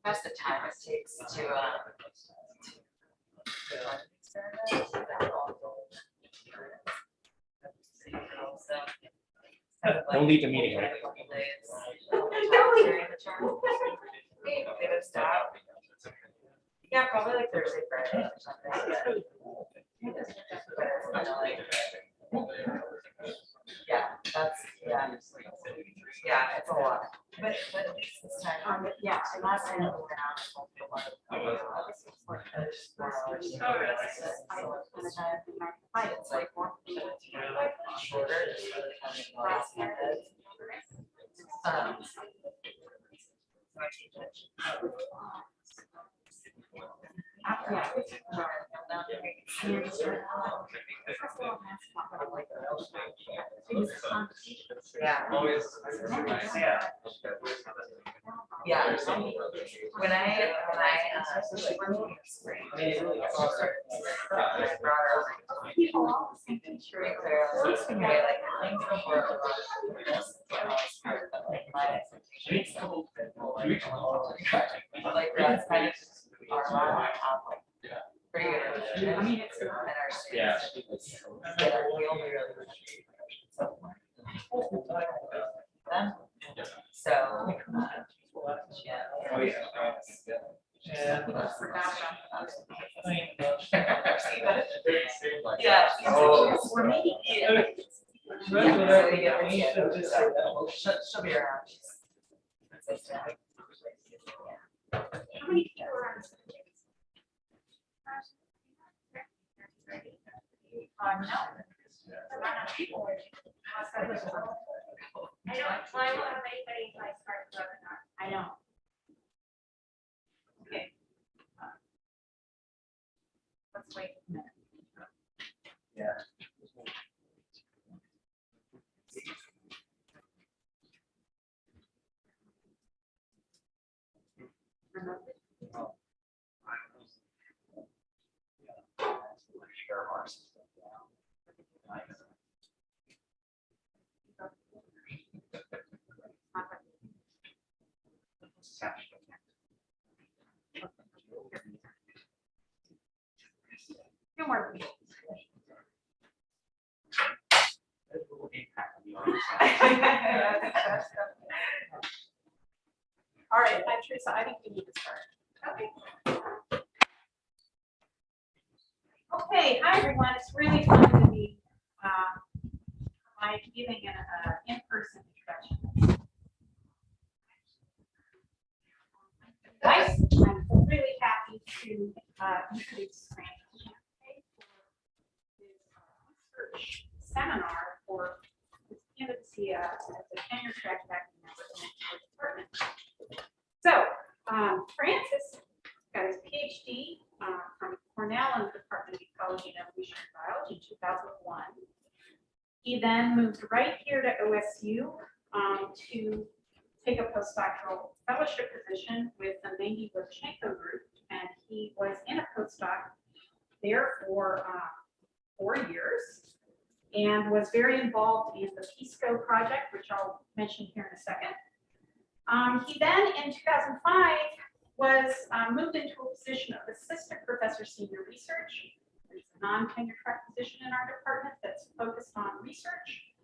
That's the time it takes to run an experiment. Don't leave the meeting. Right? Yeah, probably like Thursday, Friday or something. Yeah, that's it's a lot. But at least this time, yeah, and last time we went out. It's like shorter. Yeah. When I spring, like that's kind of our pretty good. I mean, it's in our students. We only really so yeah. Oh yeah. Yeah. Oh. We're meeting. She'll be around. How many people are on? No. I don't. Well, I won't have anybody until I start the webinar. I know. Okay. Let's wait a minute. Yeah. No more. All right, Teresa, I think we need to start. Okay. Okay, hi everyone. It's really fun to be giving an in-person introduction. I'm really happy to introduce Francis for this research seminar for his candidacy as a tenure track faculty member in the department. So, Francis got his PhD from Cornell in the Department of Ecology and Evolutionary Biology in 2001. He then moved right here to OSU to take a postdoctoral fellowship position with the biogeochemical group, and he was in a postdoc there for 4 years and was very involved in the PISCO project, which I'll mention here in a second. He then, in 2005, was moved into a position of assistant professor senior research. There's a non-tenure track position in our department that's focused on research.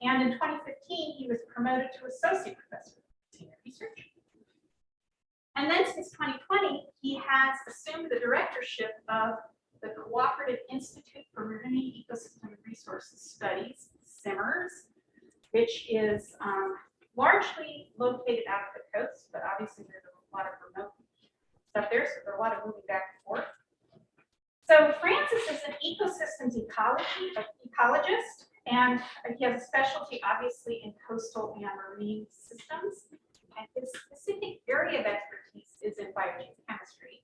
And in 2015, he was promoted to associate professor senior research. And then since 2020, he has assumed the directorship of the Cooperative Institute for Marine Ecosystem and Resources Studies, CIMMERS, which is largely located out of the coast, but obviously there's a lot of remote stuff there, so there's a lot of moving back and forth. So Francis is an ecosystems ecologist, and he has a specialty, obviously, in coastal and marine systems. And his specific area of expertise is in biogeochemistry.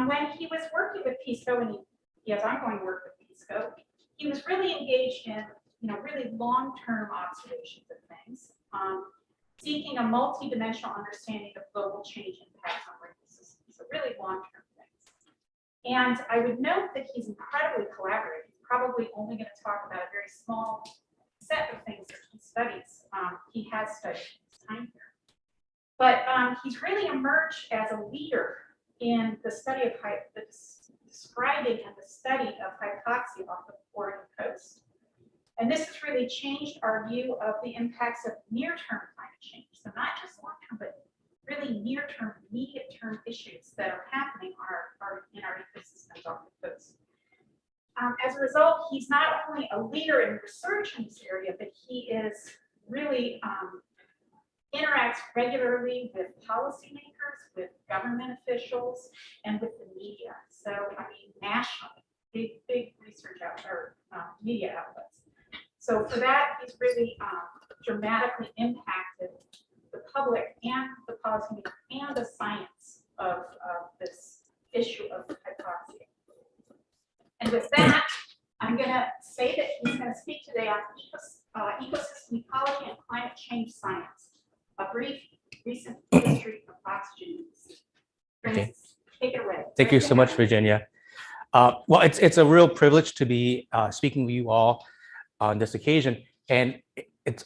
When he was working with PISCO, and he has ongoing work with PISCO, he was really engaged in really long-term observations of things, seeking a multi-dimensional understanding of global change impacts on marine systems, so really long-term things. And I would note that he's incredibly collaborative. He's probably only going to talk about a very small set of things that he studies. He has studied his time here. But he's really emerged as a leader in the study of describing and the study of hypoxia off the Oregon coast. And this has really changed our view of the impacts of near-term climate change. So not just long-term, but really near-term, immediate-term issues that are happening in our ecosystems off the coast. As a result, he's not only a leader in research in this area, but he is really interacts regularly with policymakers, with government officials, and with the media. So, I mean, nationally, big research media outlets. So for that, he's really dramatically impacted the public and the policymakers and the science of this issue of hypoxia. And with that, I'm going to say that he's going to speak today on ecosystem ecology and climate change science, a brief recent history of oxygen use. Okay. Take it away. Thank you so much, Virginia. Well, it's a real privilege to be speaking with you all on this occasion, and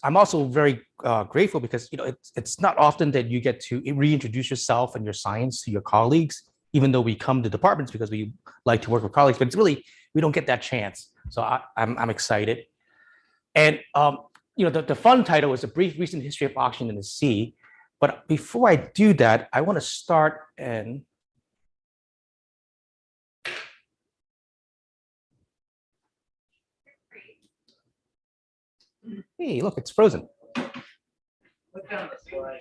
I'm also very grateful because it's not often that you get to reintroduce yourself and your science to your colleagues, even though we come to departments because we like to work with colleagues, but it's really, we don't get that chance. So I'm excited. And the fun title is A Brief Recent History of Oxygen in the Sea. But before I do that, I want to start and hey, look, it's frozen. Look down the slide.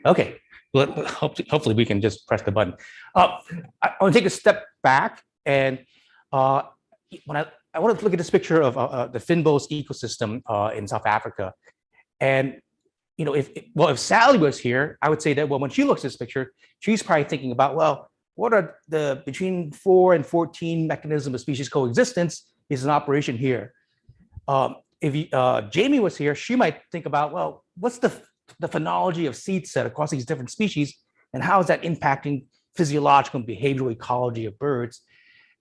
Okay, well, hopefully we can just press the button. I want to take a step back, and when I want to look at this picture of the Finbos ecosystem in South Africa, and if Sally was here, I would say that when she looks at this picture, she's probably thinking about, well, what are the between 4 and 14 mechanisms of species coexistence is an operation here. If Jamie was here, she might think about, well, what's the phenology of seed set across these different species, and how is that impacting physiological and behavioral ecology of birds?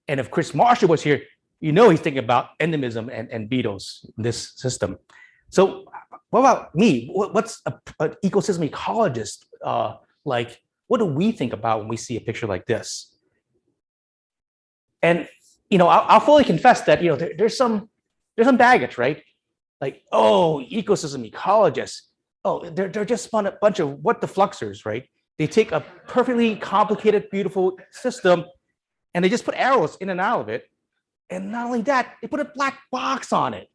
And if Chris Marshall was here, he's thinking about endemism and beetles in this system. So what about me? What's an ecosystem ecologist like? What do we think about when we see a picture like this? And I'll fully confess that there's some baggage, right? Like, oh, ecosystem ecologists. Oh, they're just a bunch of what the fluxers, right? They take a perfectly complicated, beautiful system, and they just put arrows in and out of it. And not only that, they put a black box on it.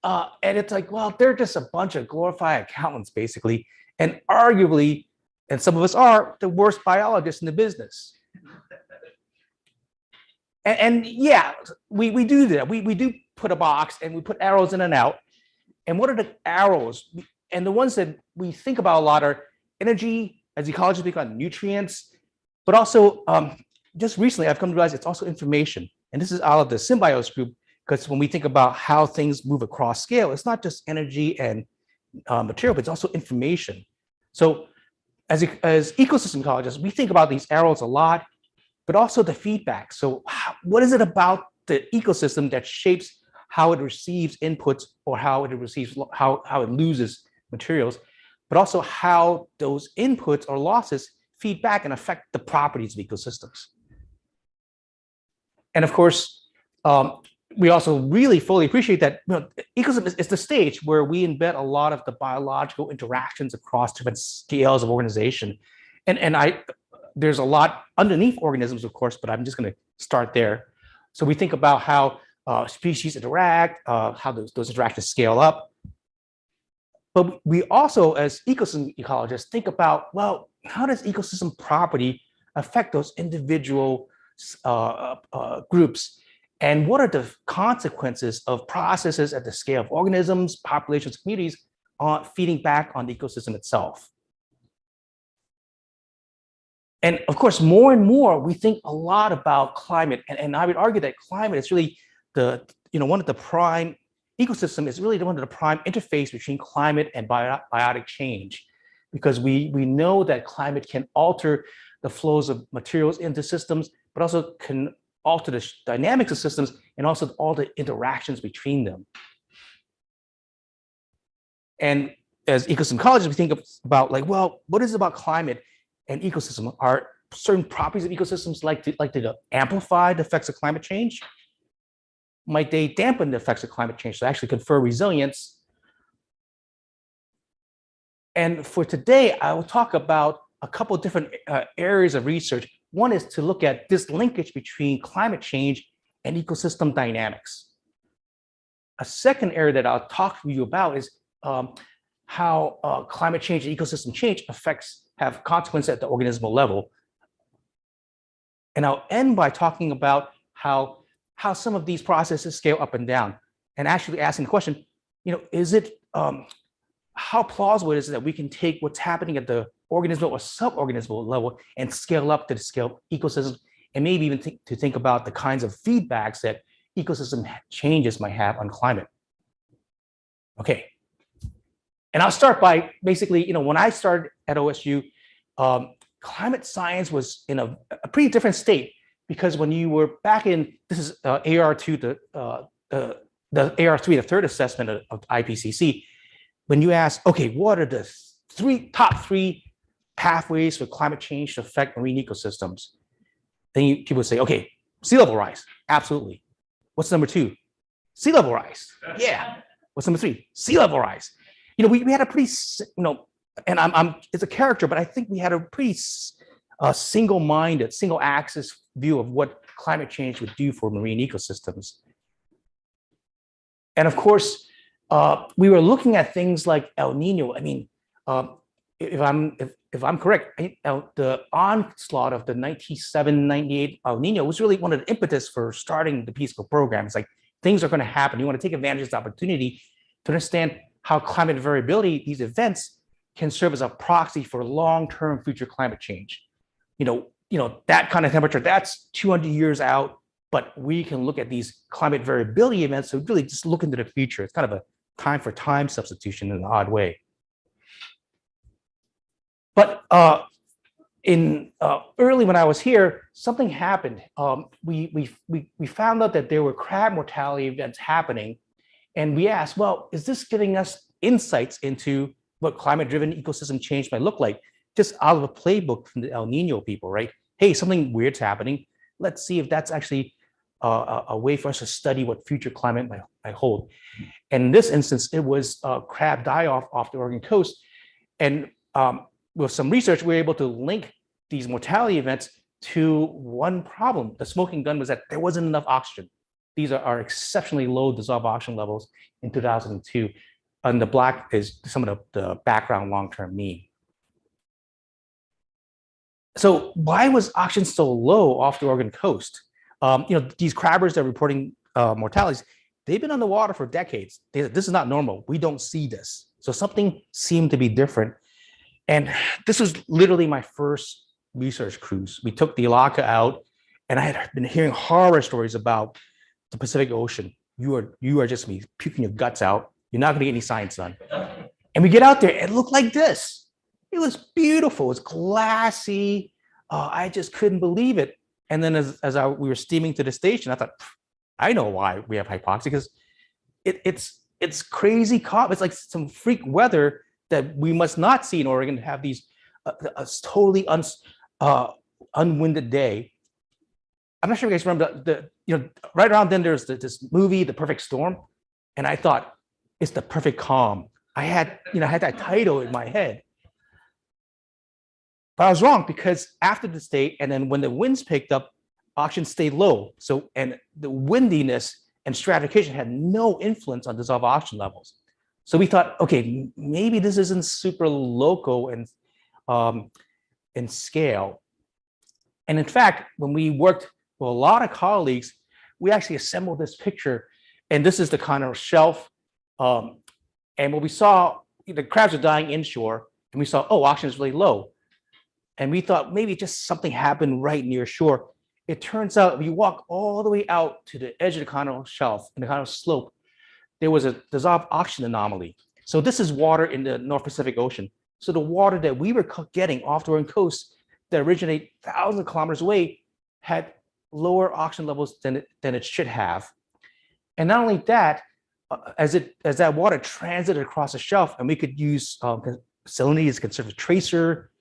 And it's like, well, they're just a bunch of glorified accountants, basically. And arguably, and some of us are, the worst biologists in the business. And yeah, we do that. We do put a box and we put arrows in and out. And what are the arrows? And the ones that we think about a lot are energy, as ecologists speak on nutrients, but also just recently I've come to realize it's also information. And this is out of the symbiosis group, because when we think about how things move across scale, it's not just energy and material, but it's also information. So as ecosystem ecologists, we think about these arrows a lot, but also the feedback. So what is it about the ecosystem that shapes how it receives inputs, or how it receives, how it loses materials, but also how those inputs or losses feed back and affect the properties of ecosystems. And of course, we also really fully appreciate that ecosystem is the stage where we embed a lot of the biological interactions across different scales of organization. And there's a lot underneath organisms, of course, but I'm just going to start there. So we think about how species interact, how those interactions scale up. But we also, as ecosystem ecologists, think about, well, how does ecosystem property affect those individual groups? And what are the consequences of processes at the scale of organisms, populations, communities feeding back on the ecosystem itself? And of course, more and more, we think a lot about climate. And I would argue that climate is really one of the prime ecosystem is really one of the prime interface between climate and biotic change, because we know that climate can alter the flows of materials into systems, but also can alter the dynamics of systems and also all the interactions between them. And as ecosystem ecologists, we think about like, well, what is it about climate and ecosystem? Are certain properties of ecosystems like to amplify the effects of climate change? Might they dampen the effects of climate change to actually confer resilience? And for today, I will talk about a couple of different areas of research. One is to look at this linkage between climate change and ecosystem dynamics. A second area that I'll talk to you about is how climate change and ecosystem change have consequences at the organismal level. And I'll end by talking about how some of these processes scale up and down, and actually asking the question, is it how plausible is it that we can take what's happening at the organismal or suborganismal level and scale up to the scale of ecosystems, and maybe even think about the kinds of feedbacks that ecosystem changes might have on climate. Okay. And I'll start by basically, when I started at OSU, climate science was in a pretty different state, because when you were back in, this is AR2, the AR3, the third assessment of IPCC, when you ask, okay, what are the top three pathways for climate change to affect marine ecosystems? Then people would say, okay, sea level rise, absolutely. What's number two? Sea level rise, yeah. What's number three? Sea level rise. We had a pretty, and it's a character, but I think we had a pretty single-minded, single-axis view of what climate change would do for marine ecosystems. And of course, we were looking at things like El Nino. I mean, if I'm correct, the onslaught of the 97, 98 El Nino was really one of the impetus for starting the Peace Corps program. It's like, things are going to happen. You want to take advantage of this opportunity to understand how climate variability, these events, can serve as a proxy for long-term future climate change. That kind of temperature, that's 200 years out, but we can look at these climate variability events, so really just look into the future. It's kind of a time for time substitution in an odd way. But early when I was here, something happened. We found out that there were crab mortality events happening, and we asked, well, is this giving us insights into what climate-driven ecosystem change might look like? Just out of a playbook from the El Nino people, right? Hey, something weird's happening. Let's see if that's actually a way for us to study what future climate might hold. And in this instance, it was crab die-off off the Oregon coast. And with some research, we were able to link these mortality events to one problem. The smoking gun was that there wasn't enough oxygen. These are exceptionally low dissolved oxygen levels in 2002. And the black is some of the background long-term mean. So why was oxygen so low off the Oregon coast? These crabbers that are reporting mortalities, they've been on the water for decades. This is not normal. We don't see this. So something seemed to be different. And this was literally my first research cruise. We took the Alaka out, and I had been hearing horror stories about the Pacific Ocean. You are just puking your guts out. You're not going to get any science done. And we get out there, it looked like this. It was beautiful. It was glassy. I just couldn't believe it. And then as we were steaming to the station, I thought, I know why we have hypoxia, because it's crazy. It's like some freak weather that we must not see in Oregon, to have these a totally unwinded day. I'm not sure if you guys remember right around then there's this movie, The Perfect Storm, and I thought it's the perfect calm. I had that title in my head, but I was wrong, because after the state, and then when the winds picked up, oxygen stayed low. So, and the windiness and stratification had no influence on dissolved oxygen levels. So we thought, okay, maybe this isn't super local and in scale. And in fact, when we worked with a lot of colleagues, we actually assembled this picture, and this is the kind of shelf. And what we saw, the crabs are dying inshore, and we saw, oh, oxygen is really low. And we thought maybe just something happened right near shore. It turns out if you walk all the way out to the edge of the continental shelf, in the continental slope, there was a dissolved oxygen anomaly. So this is water in the North Pacific Ocean. So the water that we were getting off the Oregon coast that originate thousands of kilometers away had lower oxygen levels than it should have. And not only that, as that water transited across the shelf, and we could use salinity as a conservative tracer.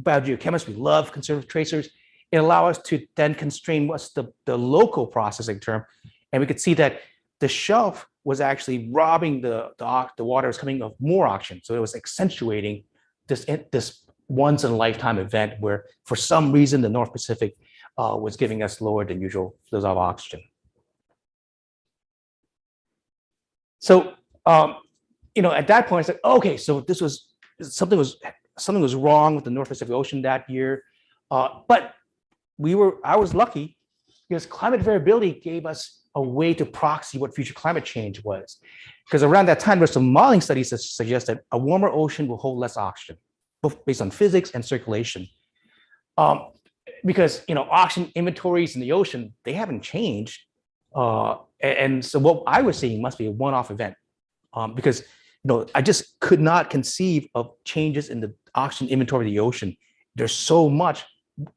Biogeochemists, we love conservative tracers. It allowed us to then constrain what's the local processing term, and we could see that the shelf was actually robbing the water was coming of more oxygen, so it was accentuating this once in a lifetime event where, for some reason, the North Pacific was giving us lower than usual dissolved oxygen. So, at that point, it's like, okay, so this was something was wrong with the North Pacific Ocean that year, but I was lucky because climate variability gave us a way to proxy what future climate change was. Because around that time, there were some modeling studies that suggest that a warmer ocean will hold less oxygen, both based on physics and circulation. Because oxygen inventories in the ocean, they haven't changed. And so what I was seeing must be a one-off event, because I just could not conceive of changes in the oxygen inventory of the ocean. There's so much.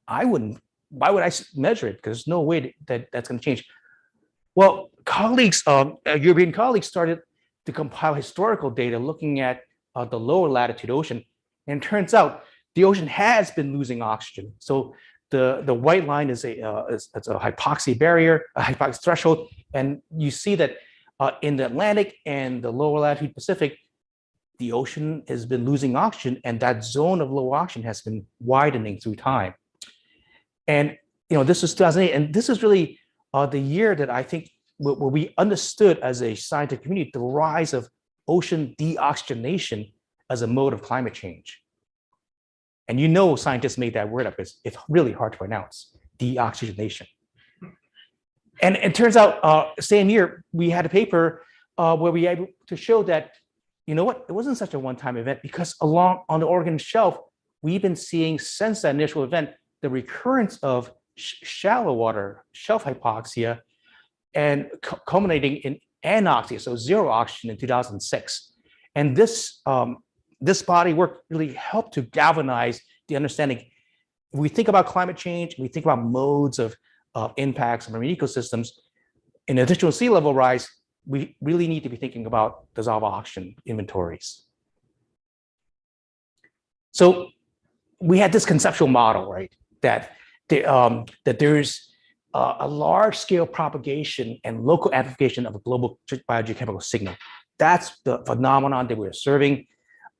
Why would I measure it? Because there's no way that's going to change. Well, European colleagues started to compile historical data looking at the lower latitude ocean, and it turns out the ocean has been losing oxygen. So the white line is a hypoxia barrier, a hypoxia threshold, and you see that in the Atlantic and the lower latitude Pacific, the ocean has been losing oxygen, and that zone of low oxygen has been widening through time. And this was 2008, and this is really the year that I think where we understood as a scientific community the rise of ocean deoxygenation as a mode of climate change. And scientists made that word up. It's really hard to pronounce, deoxygenation. And it turns out, same year, we had a paper where we were able to show that, it wasn't such a one-time event, because along on the Oregon shelf, we've been seeing since that initial event the recurrence of shallow water shelf hypoxia and culminating in anoxia, so zero oxygen in 2006. And this body work really helped to galvanize the understanding. When we think about climate change, we think about modes of impacts on marine ecosystems. In addition to sea level rise, we really need to be thinking about dissolved oxygen inventories. So we had this conceptual model, right, that there's a large-scale propagation and local amplification of a global biogeochemical signal. That's the phenomenon that we're observing.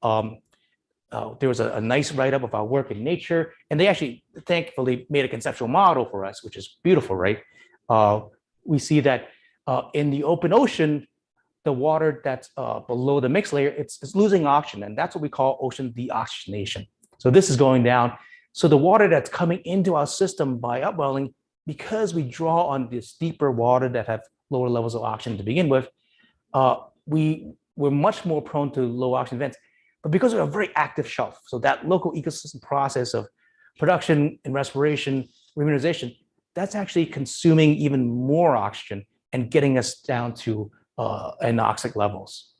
There was a nice write-up of our work in Nature, and they actually, thankfully, made a conceptual model for us, which is beautiful, right? We see that in the open ocean, the water that's below the mixed layer, it's losing oxygen, and that's what we call ocean deoxygenation. So this is going down. So the water that's coming into our system by upwelling, because we draw on this deeper water that have lower levels of oxygen to begin with, we're much more prone to low oxygen events. But because we're a very active shelf, so that local ecosystem process of production and respiration, remineralization, that's actually consuming even more oxygen and getting us down to anoxic levels.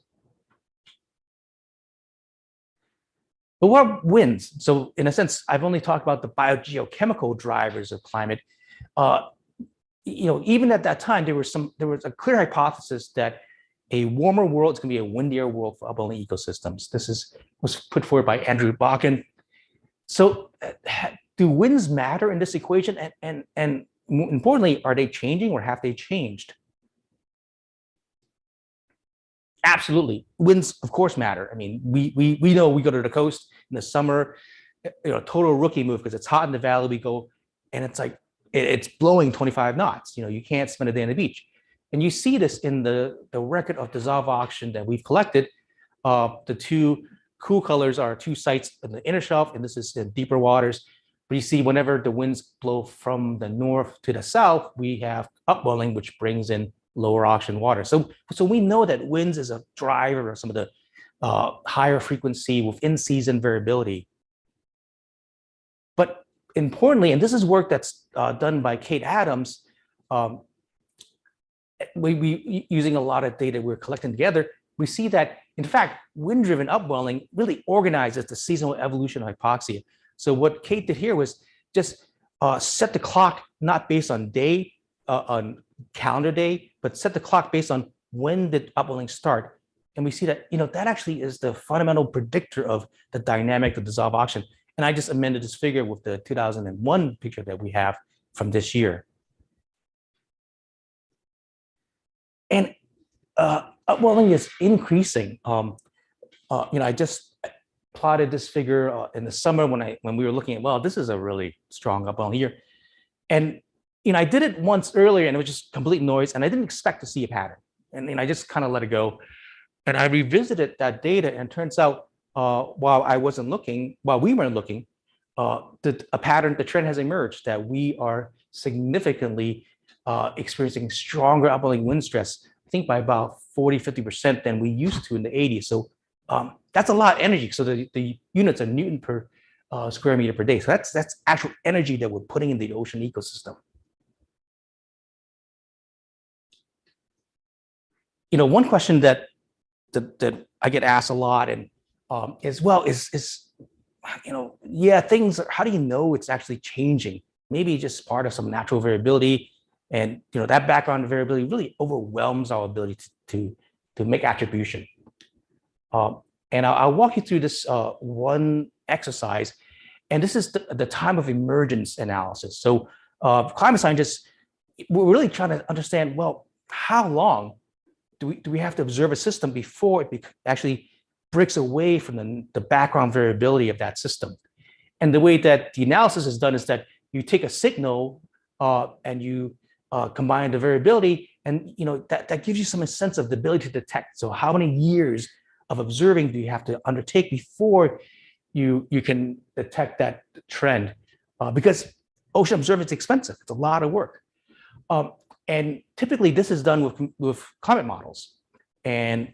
But what are winds? So in a sense, I've only talked about the biogeochemical drivers of climate. Even at that time, there was a clear hypothesis that a warmer world is going to be a windier world for upwelling ecosystems. This was put forward by Andrew Bakken. So do winds matter in this equation? And more importantly, are they changing or have they changed? Absolutely. Winds, of course, matter. I mean, we know we go to the coast in the summer, total rookie move, because it's hot in the valley. We go, and it's like, it's blowing 25 knots. You can't spend a day on the beach. And you see this in the record of dissolved oxygen that we've collected. The two cool colors are two sites in the inner shelf, and this is in deeper waters. But you see, whenever the winds blow from the north to the south, we have upwelling, which brings in lower oxygen water. So we know that winds is a driver of some of the higher frequency within season variability. But importantly, and this is work that's done by Kate Adams, we using a lot of data we're collecting together, we see that, in fact, wind-driven upwelling really organizes the seasonal evolution of hypoxia. So what Kate did here was just set the clock not based on day, on calendar day, but set the clock based on when did upwelling start? And we see that, that actually is the fundamental predictor of the dynamic of dissolved oxygen. And I just amended this figure with the 2001 picture that we have from this year. And upwelling is increasing. I just plotted this figure in the summer when we were looking at, well, this is a really strong upwelling here. And I did it once earlier and it was just complete noise and I didn't expect to see a pattern. And I just kind of let it go. And I revisited that data and it turns out while we weren't looking, a pattern, the trend has emerged that we are significantly experiencing stronger upwelling wind stress, I think by about 40–50% than we used to in the 80s. So that's a lot of energy. So the units are Newton per square meter per day. So that's actual energy that we're putting in the ocean ecosystem. One question that I get asked a lot and things, how do you know it's actually changing? Maybe just part of some natural variability. And that background variability really overwhelms our ability to make attribution. And I'll walk you through this one exercise. And this is the time of emergence analysis. So climate scientists, we're really trying to understand, well, how long do we have to observe a system before it actually breaks away from the background variability of that system? And the way that the analysis is done is that you take a signal and you combine the variability, and that gives you some sense of the ability to detect. So how many years of observing do you have to undertake before you can detect that trend? Because ocean observance is expensive. It's a lot of work. And typically this is done with climate models. And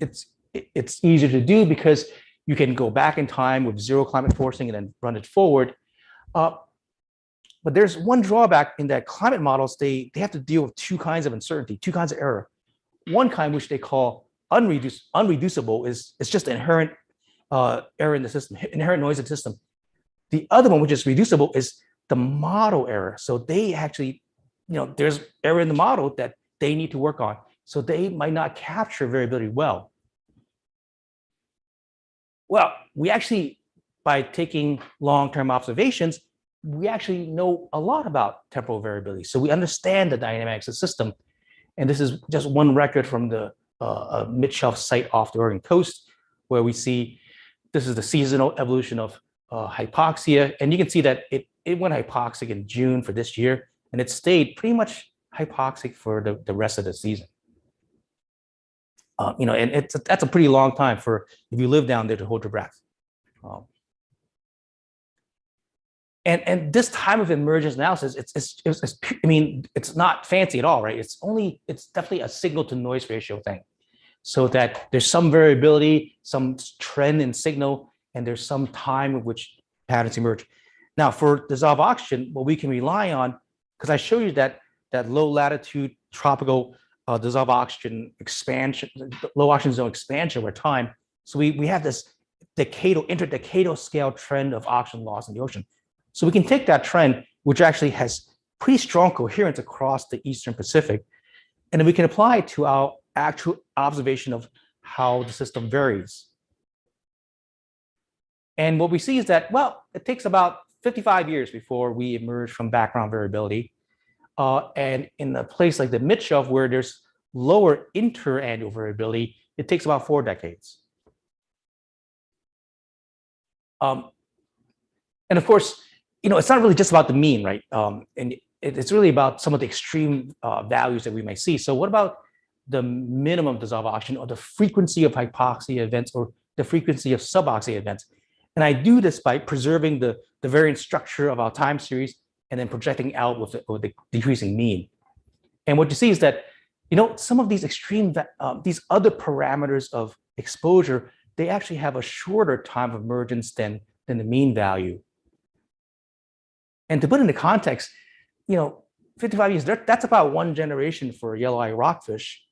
it's easier to do because you can go back in time with zero climate forcing and then run it forward. But there's one drawback in that climate models, they have to deal with two kinds of uncertainty, two kinds of error. One kind, which they call unreducible, is just inherent error in the system, inherent noise in the system. The other one, which is reducible, is the model error. So they actually, there's error in the model that they need to work on. So they might not capture variability well. Well, we actually, by taking long-term observations, we actually know a lot about temporal variability. So we understand the dynamics of the system. And this is just one record from the mid-shelf site off the Oregon coast, where we see this is the seasonal evolution of hypoxia. And you can see that it went hypoxic in June for this year, and it stayed pretty much hypoxic for the rest of the season. And that's a pretty long time for, if you live down there, to hold your breath. And this time of emergence analysis, it's not fancy at all, right? It's definitely a signal to noise ratio thing. So that there's some variability, some trend in signal, and there's some time at which patterns emerge. Now for dissolved oxygen, what we can rely on, because I show you that low latitude tropical dissolved oxygen expansion, low oxygen zone expansion over time. So we have this interdecadal scale trend of oxygen loss in the ocean. So we can take that trend, which actually has pretty strong coherence across the Eastern Pacific, and then we can apply it to our actual observation of how the system varies. And what we see is that, well, it takes about 55 years before we emerge from background variability. And in a place like the mid-shelf, where there's lower interannual variability, it takes about 4 decades. And of course, it's not really just about the mean, right? And it's really about some of the extreme values that we may see. So what about the minimum dissolved oxygen, or the frequency of hypoxia events, or the frequency of suboxia events? And I do this by preserving the variant structure of our time series and then projecting out with the decreasing mean. And what you see is that, some of these extreme, these other parameters of exposure, they actually have a shorter time of emergence than the mean value. And to put into context, 55 years, that's about 1 generation for yellow-eye rockfish.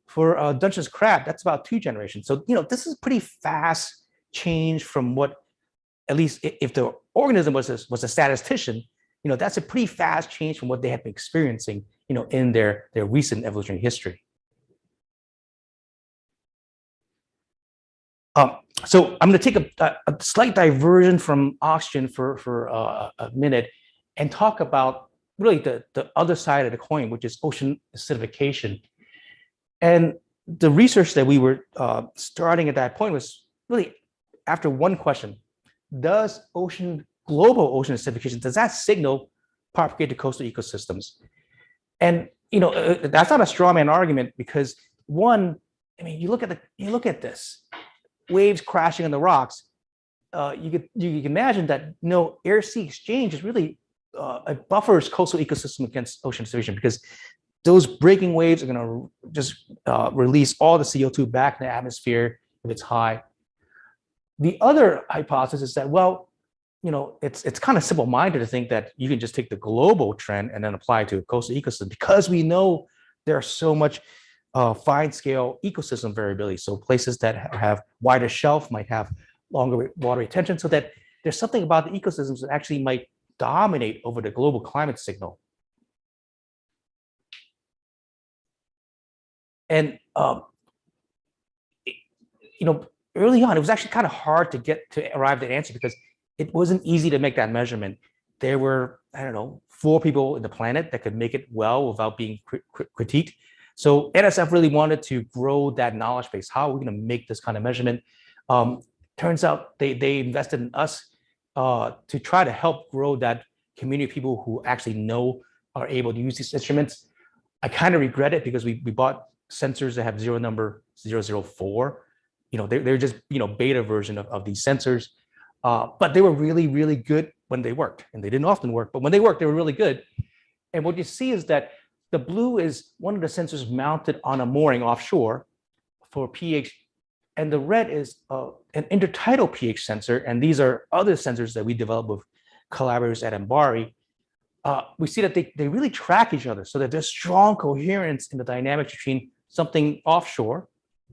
For Dungeness crab, that's about 2 generations. So, this is pretty fast change from what, at least if the organism was a statistician, that's a pretty fast change from what they had been experiencing, in their recent evolutionary history. So I'm going to take a slight diversion from oxygen for a minute and talk about really the other side of the coin, which is ocean acidification. And the research that we were starting at that point was really after one question: does global ocean acidification, does that signal propagate to coastal ecosystems? And that's not a straw man argument, because one, I mean, you look at this, waves crashing on the rocks. You can imagine that air-sea exchange is really it buffers coastal ecosystem against ocean acidification, because those breaking waves are going to just release all the CO2 back in the atmosphere if it's high. The other hypothesis is that, well, it's kind of simple-minded to think that you can just take the global trend and then apply it to a coastal ecosystem, because we know there's so much fine-scale ecosystem variability. So places that have wider shelf might have longer water retention, so that there's something about the ecosystems that actually might dominate over the global climate signal. And early on, it was actually kind of hard to arrive at that answer, because it wasn't easy to make that measurement. There were, I don't know, 4 people in the planet that could make it well without being critiqued. So NSF really wanted to grow that knowledge base. How are we going to make this kind of measurement? Turns out they invested in us to try to help grow that community of people who actually are able to use these instruments. I kind of regret it, because we bought sensors that have serial number 004. They're just beta version of these sensors, but they were really, really good when they worked, and they didn't often work, but when they worked, they were really good. And what you see is that the blue is one of the sensors mounted on a mooring offshore for pH, and the red is an intertidal pH sensor, and these are other sensors that we developed with collaborators at Mbari. We see that they really track each other, so that there's strong coherence in the dynamics between something offshore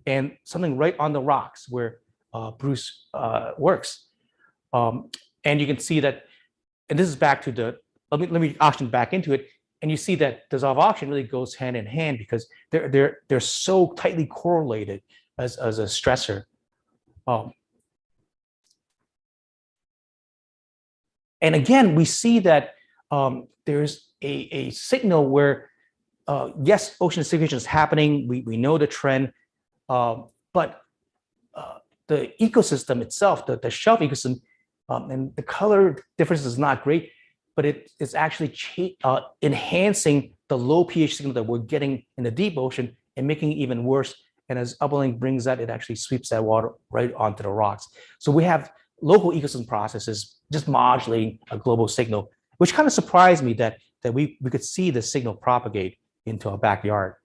and something right on the rocks where Bruce works. And you can see that, and this is back to let me oxygen back into it, and you see that dissolved oxygen really goes hand in hand, because they're so tightly correlated as a stressor. And again, we see that there's a signal where, yes, ocean acidification is happening. We know the trend, but the ecosystem itself, the shelf ecosystem, and the color difference is not great, but it's actually enhancing the low pH signal that we're getting in the deep ocean and making it even worse. And as upwelling brings that, it actually sweeps that water right onto the rocks. So we have local ecosystem processes just modulating a global signal, which kind of surprised me that we could see the signal propagate into our backyard.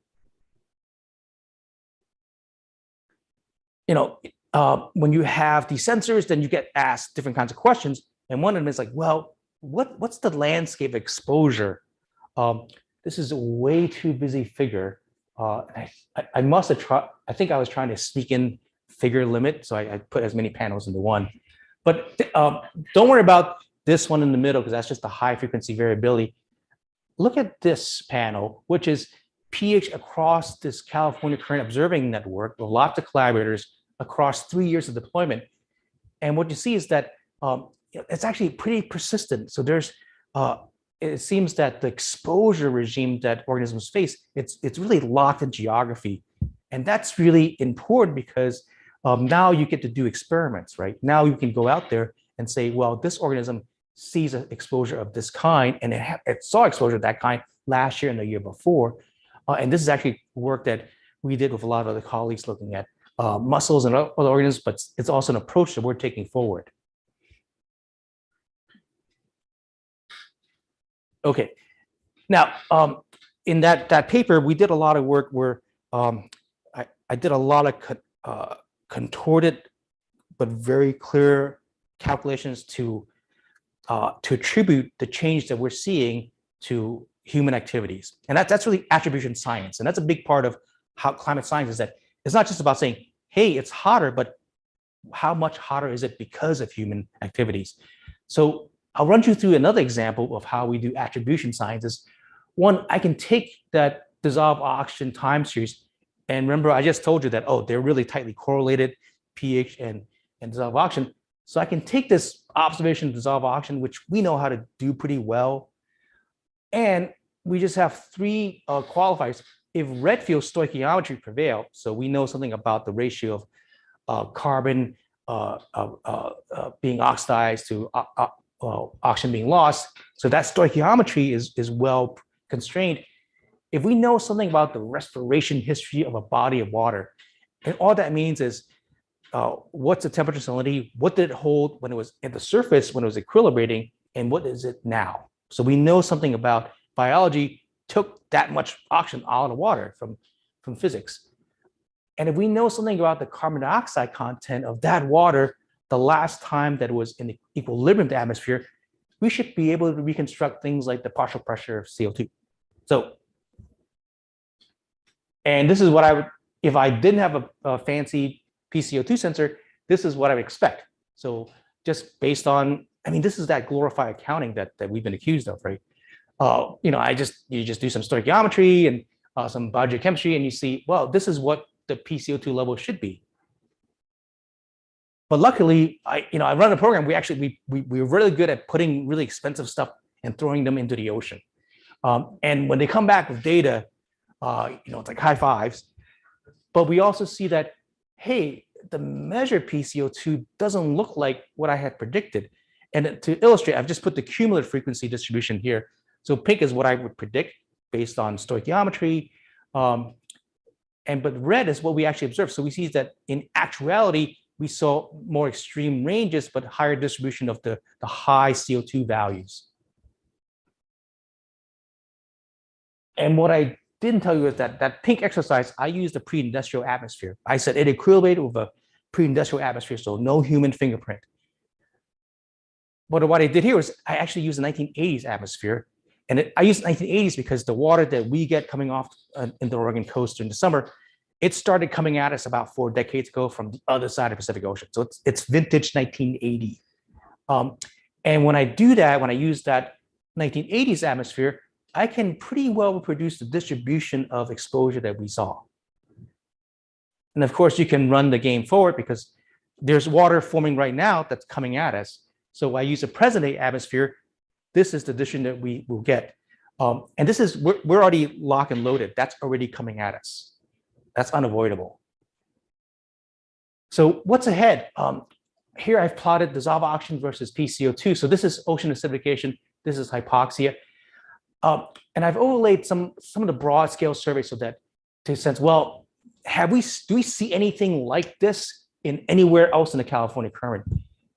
When you have these sensors, then you get asked different kinds of questions. And one of them is like, well, what's the landscape exposure? This is a way too busy figure. I must have tried, I think I was trying to sneak in figure limit, so I put as many panels into one. But don't worry about this one in the middle, because that's just the high frequency variability. Look at this panel, which is pH across this California current observing network with lots of collaborators across 3 years of deployment. And what you see is that it's actually pretty persistent. So it seems that the exposure regime that organisms face, it's really locked in geography. And that's really important, because now you get to do experiments, right? Now you can go out there and say, well, this organism sees an exposure of this kind, and it saw exposure of that kind last year and the year before. And this is actually work that we did with a lot of other colleagues looking at mussels and other organisms, but it's also an approach that we're taking forward. Okay, now in that paper, we did a lot of work where I did a lot of contorted but very clear calculations to attribute the change that we're seeing to human activities. And that's really attribution science. And that's a big part of how climate science is, that it's not just about saying, hey, it's hotter, but how much hotter is it because of human activities? So I'll run you through another example of how we do attribution sciences. One, I can take that dissolved oxygen time series, and remember, I just told you that, oh, they're really tightly correlated. pH and dissolved oxygen. So I can take this observation of dissolved oxygen, which we know how to do pretty well. And we just have three qualifiers. If red field stoichiometry prevail, so we know something about the ratio of carbon being oxidized to oxygen being lost. So that stoichiometry is well constrained. If we know something about the respiration history of a body of water, and all that means is what's the temperature salinity, what did it hold when it was at the surface, when it was equilibrating, and what is it now? So we know something about biology took that much oxygen out of the water from physics. And if we know something about the carbon dioxide content of that water the last time that it was in the equilibrium to atmosphere, we should be able to reconstruct things like the partial pressure of CO2. So, and this is what I would, if I didn't have a fancy PCO2 sensor, this is what I would expect. So just based on, I mean, this is that glorified accounting that we've been accused of, right? You know, you just do some stoichiometry and some biogeochemistry, and you see, well, this is what the PCO2 level should be. But luckily, I run a program. We're really good at putting really expensive stuff and throwing them into the ocean. And when they come back with data, it's like high fives. But we also see that, hey, the measured PCO2 doesn't look like what I had predicted. And to illustrate, I've just put the cumulative frequency distribution here. So pink is what I would predict based on stoichiometry. But red is what we actually observed. So we see that in actuality, we saw more extreme ranges, but higher distribution of the high CO2 values. And what I didn't tell you is that pink exercise, I used a pre-industrial atmosphere. I said it equilibrated with a pre-industrial atmosphere, so no human fingerprint. But what I did here was I actually used the 1980s atmosphere. And I used 1980s because the water that we get coming off in the Oregon coast during the summer, it started coming at us about 4 decades ago from the other side of the Pacific Ocean. So it's vintage 1980. And when I do that, when I use that 1980s atmosphere, I can pretty well reproduce the distribution of exposure that we saw. And of course, you can run the game forward because there's water forming right now that's coming at us. So I use a present day atmosphere. This is the distribution that we will get. And this is, we're already locked and loaded. That's already coming at us. That's unavoidable. So what's ahead? Here I've plotted dissolved oxygen versus PCO2. So this is ocean acidification. This is hypoxia. And I've overlaid some of the broad scale surveys so that to sense, well, do we see anything like this in anywhere else in the California current?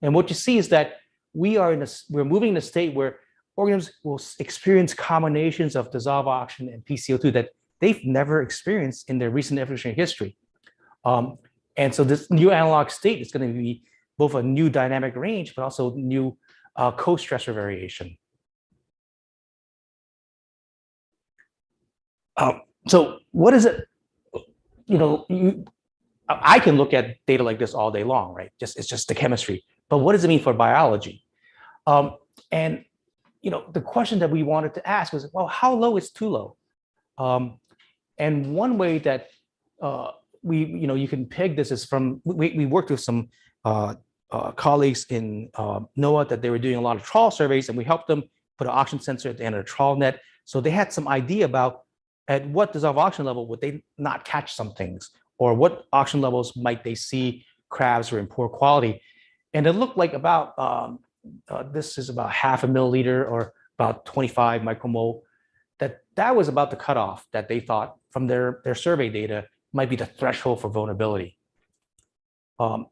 And what you see is that we're moving in a state where organisms will experience combinations of dissolved oxygen and PCO2 that they've never experienced in their recent evolutionary history. And so this new analog state is going to be both a new dynamic range, but also new co-stressor variation. So what is it? I can look at data like this all day long, right? It's just the chemistry. But what does it mean for biology? And the question that we wanted to ask was, well, how low is too low? And one way that you can peg this is from we worked with some colleagues in NOAA that they were doing a lot of trawl surveys, and we helped them put an oxygen sensor at the end of the trawl net. So they had some idea about at what dissolved oxygen level would they not catch some things, or what oxygen levels might they see crabs are in poor quality. And it looked like about, this is about 0.5 milliliter or about 25 micromole, that was about the cutoff that they thought from their survey data might be the threshold for vulnerability. And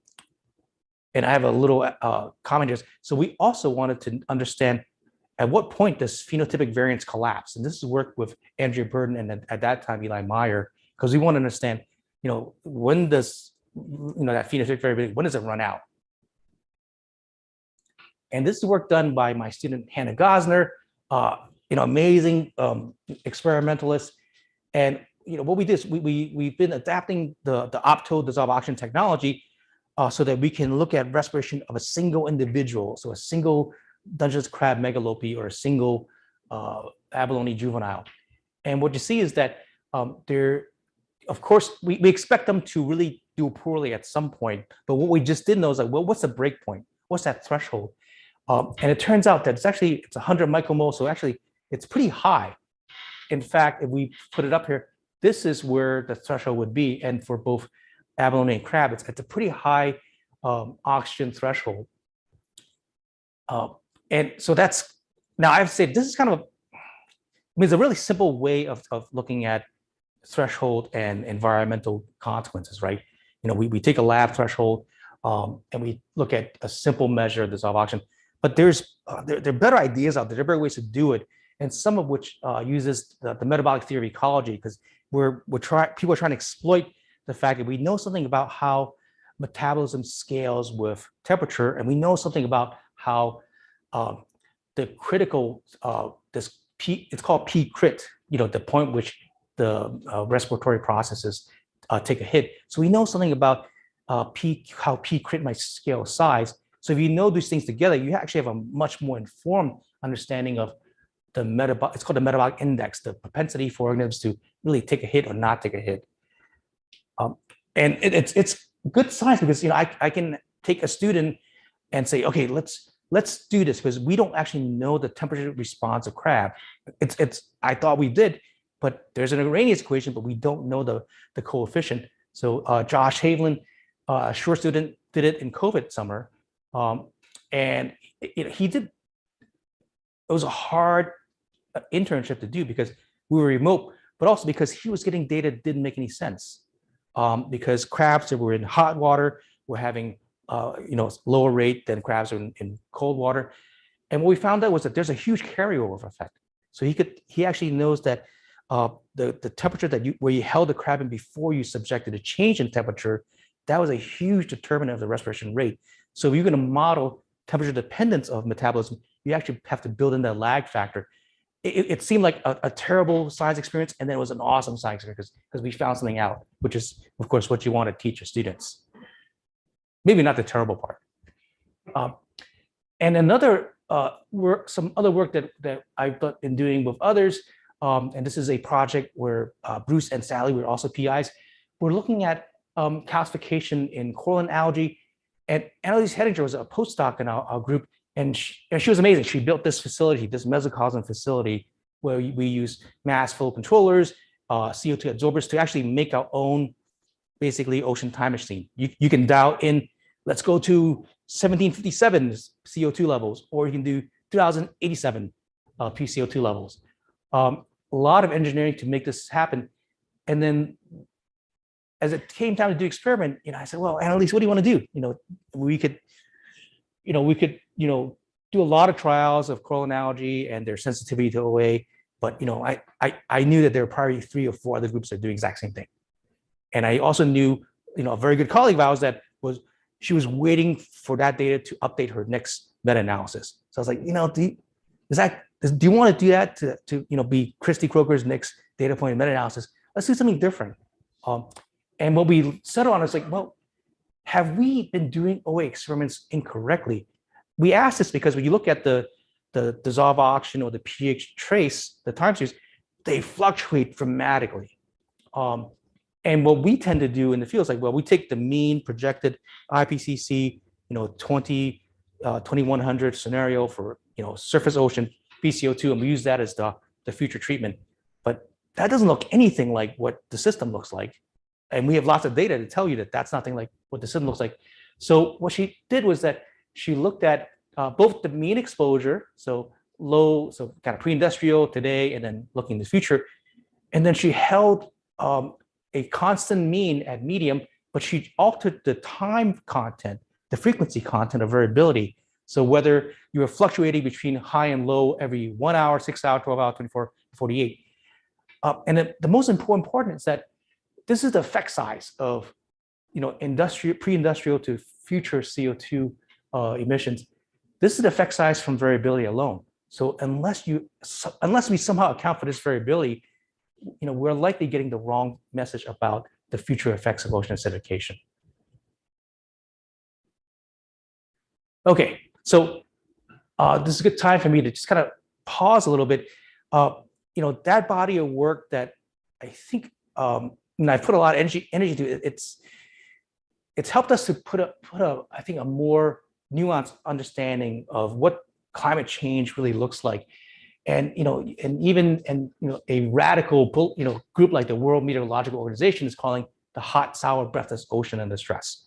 I have a little comment here. So we also wanted to understand at what point does phenotypic variance collapse? And this is work with Andrea Burden and at that time Eli Meyer, because we want to understand, when does that phenotypic variability, when does it run out? And this is work done by my student Hannah Gosner, amazing experimentalist. And what we did is we've been adapting the opto dissolved oxygen technology so that we can look at respiration of a single individual, so a single Dungeness crab megalope or a single abalone juvenile. And what you see is that of course, we expect them to really do poorly at some point. But what we just didn't know is like, well, what's the break point? What's that threshold? And it turns out that it's 100 micromoles. So actually, it's pretty high. In fact, if we put it up here, this is where the threshold would be. And for both abalone and crab, it's a pretty high oxygen threshold. And so that's, now I've said this is kind of, it's a really simple way of looking at threshold and environmental consequences, right? We take a lab threshold and we look at a simple measure of dissolved oxygen, but there are better ideas out there. There are better ways to do it, and some of which uses the metabolic theory of ecology, because people are trying to exploit the fact that we know something about how metabolism scales with temperature, and we know something about how the critical this P, it's called P crit, the point which the respiratory processes take a hit. So we know something about how P crit might scale size. So if you know these things together, you actually have a much more informed understanding of the metabolic, it's called the metabolic index, the propensity for organisms to really take a hit or not take a hit. And it's good science because I can take a student and say, okay, let's do this, because we don't actually know the temperature response of crab. I thought we did, but there's an Arrhenius equation, but we don't know the coefficient. So Josh Haviland, a short student, did it in COVID summer, and he did. It was a hard internship to do because we were remote, but also because he was getting data that didn't make any sense. Because crabs that were in hot water were having lower rate than crabs in cold water. And what we found out was that there's a huge carryover effect. So he actually knows that the temperature where you held the crab in before you subjected a change in temperature, that was a huge determinant of the respiration rate. So if you're going to model temperature dependence of metabolism, you actually have to build in that lag factor. It seemed like a terrible science experience, and then it was an awesome science experience because we found something out, which is, of course, what you want to teach your students. Maybe not the terrible part. And some other work that I've been doing with others, and this is a project where Bruce and Sally were also PIs. We're looking at calcification in coralline algae, and Annalise Hedinger was a postdoc in our group, and she was amazing. She built this facility, this mesocosm facility, where we use mass flow controllers, CO2 absorbers to actually make our own, basically, ocean time machine. You can dial in, let's go to 1757 CO2 levels, or you can do 2087 PCO2 levels. A lot of engineering to make this happen. And then as it came time to do experiment, I said, well, Annalise, what do you want to do? We could do a lot of trials of coralline algae and their sensitivity to OA, but I knew that there were probably 3 or 4 other groups that do the exact same thing. And I also knew, a very good colleague of ours that she was waiting for that data to update her next meta-analysis. So I was like, do you want to do that to be Christy Croker's next data point in meta-analysis? Let's do something different. And what we settled on is like, well, have we been doing OA experiments incorrectly? We asked this because when you look at the dissolved oxygen or the pH trace, the time series, they fluctuate dramatically. And what we tend to do in the field is like, well, we take the mean projected IPCC, 2100 scenario for, surface ocean PCO2, and we use that as the future treatment. But that doesn't look anything like what the system looks like. And we have lots of data to tell you that that's nothing like what the system looks like. So what she did was that she looked at both the mean exposure, so low, so kind of pre-industrial today, and then looking in the future. And then she held a constant mean at medium, but she altered the time content, the frequency content of variability. So whether you were fluctuating between high and low every 1 hour, 6 hour, 12 hour, 24, 48. And the most important part is that this is the effect size of, industrial, pre-industrial to future CO2 emissions. This is the effect size from variability alone. So unless we somehow account for this variability, we're likely getting the wrong message about the future effects of ocean acidification. Okay, so this is a good time for me to just kind of pause a little bit. That body of work that I think I put a lot of energy to it. it's helped us to put I think a more nuanced understanding of what climate change really looks like. And a radical group like the World Meteorological Organization is calling the hot, sour, breathless ocean in distress.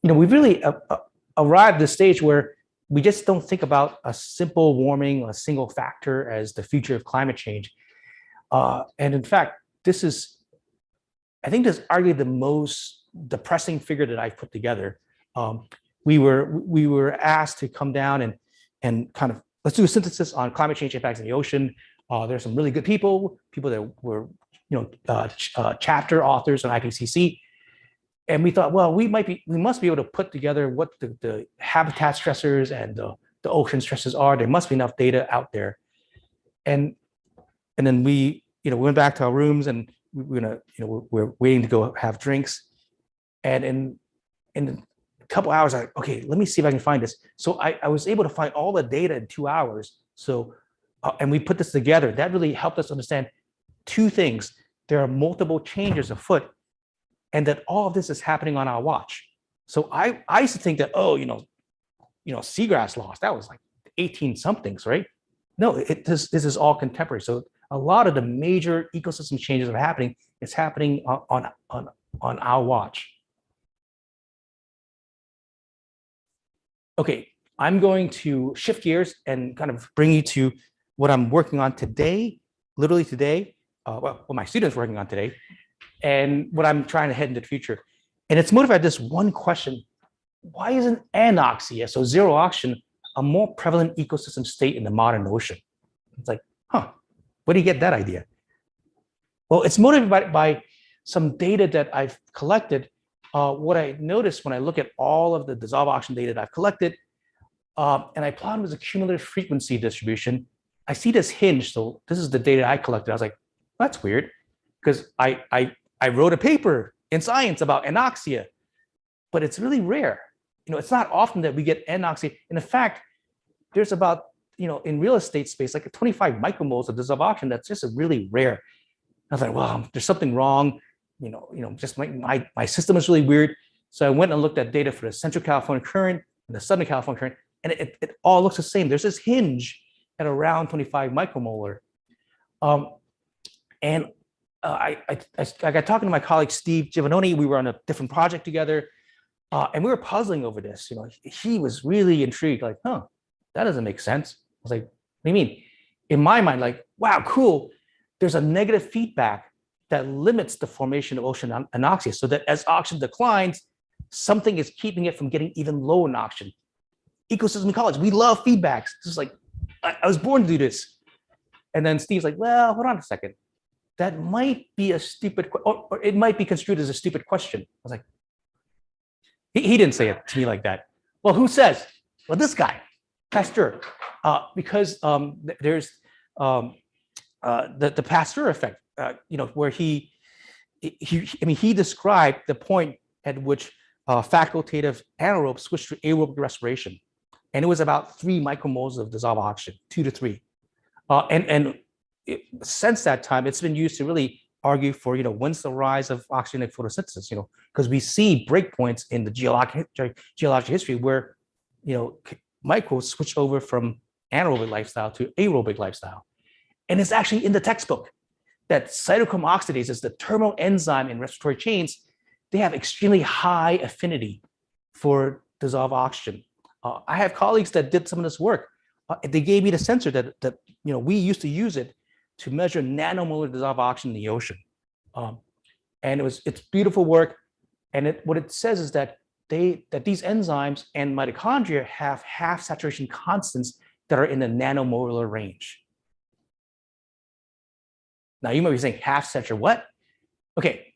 We've really arrived at the stage where we just don't think about a simple warming, a single factor as the future of climate change. And in fact, I think this is arguably the most depressing figure that I've put together. We were asked to come down and kind of let's do a synthesis on climate change impacts in the ocean. There's some really good people that were chapter authors on IPCC, and we thought, well, we must be able to put together what the habitat stressors and the ocean stresses are. There must be enough data out there, and then we went back to our rooms and we're waiting to go have drinks, and in a couple hours, okay, let me see if I can find this. So I was able to find all the data in 2 hours. So and we put this together. That really helped us understand two things: there are multiple changes afoot, and that all of this is happening on our watch. So I used to think that, seagrass loss, that was like 18 somethings, right? No, this is all contemporary. So a lot of the major ecosystem changes that are happening, it's happening on our watch. Okay, I'm going to shift gears and kind of bring you to what I'm working on today, literally today, what my students are working on today, and what I'm trying to head into the future. And it's motivated by this one question: why isn't anoxia, so zero oxygen, a more prevalent ecosystem state in the modern ocean? It's like, where do you get that idea? Well, it's motivated by some data that I've collected. What I noticed when I look at all of the dissolved oxygen data that I've collected, and I plot them as a cumulative frequency distribution, I see this hinge. So this is the data I collected. I was like, that's weird, because I wrote a paper in Science about anoxia, but it's really rare. It's not often that we get anoxia. And in fact, there's about, in real estate space, like 25 micromoles of dissolved oxygen. That's just a really rare. I was like, well, there's something wrong. Just my system is really weird. So I went and looked at data for the Central California current and the Southern California current, and it all looks the same. There's this hinge at around 25 micromolar. And I got talking to my colleague, Steve Giovannoni. We were on a different project together, and we were puzzling over this. He was really intrigued, like, that doesn't make sense. I was like, what do you mean? In my mind, like, wow, cool. There's a negative feedback that limits the formation of ocean anoxia, so that as oxygen declines, something is keeping it from getting even lower in oxygen. Ecosystem ecology, we love feedbacks. This is like, I was born to do this. And then Steve's like, well, hold on a second. That might be a stupid, or it might be construed as a stupid question. I was like, he didn't say it to me like that. Well, who says? Well, this guy, Pasteur, because there's the Pasteur effect, where he described the point at which facultative anaerobes switched to aerobic respiration, and it was about 3 micromoles of dissolved oxygen, 2 to 3, since that time, it's been used to really argue for, when's the rise of oxygenic photosynthesis, because we see breakpoints in the geologic history where, microbes switch over from anaerobic lifestyle to aerobic lifestyle. And it's actually in the textbook that cytochrome oxidases, the terminal enzyme in respiratory chains, they have extremely high affinity for dissolved oxygen. I have colleagues that did some of this work. They gave me the sensor that we used to use it to measure nanomolar dissolved oxygen in the ocean. And it's beautiful work. And what it says is that these enzymes and mitochondria have half saturation constants that are in the nanomolar range. Now you might be saying half saturation, what? Okay,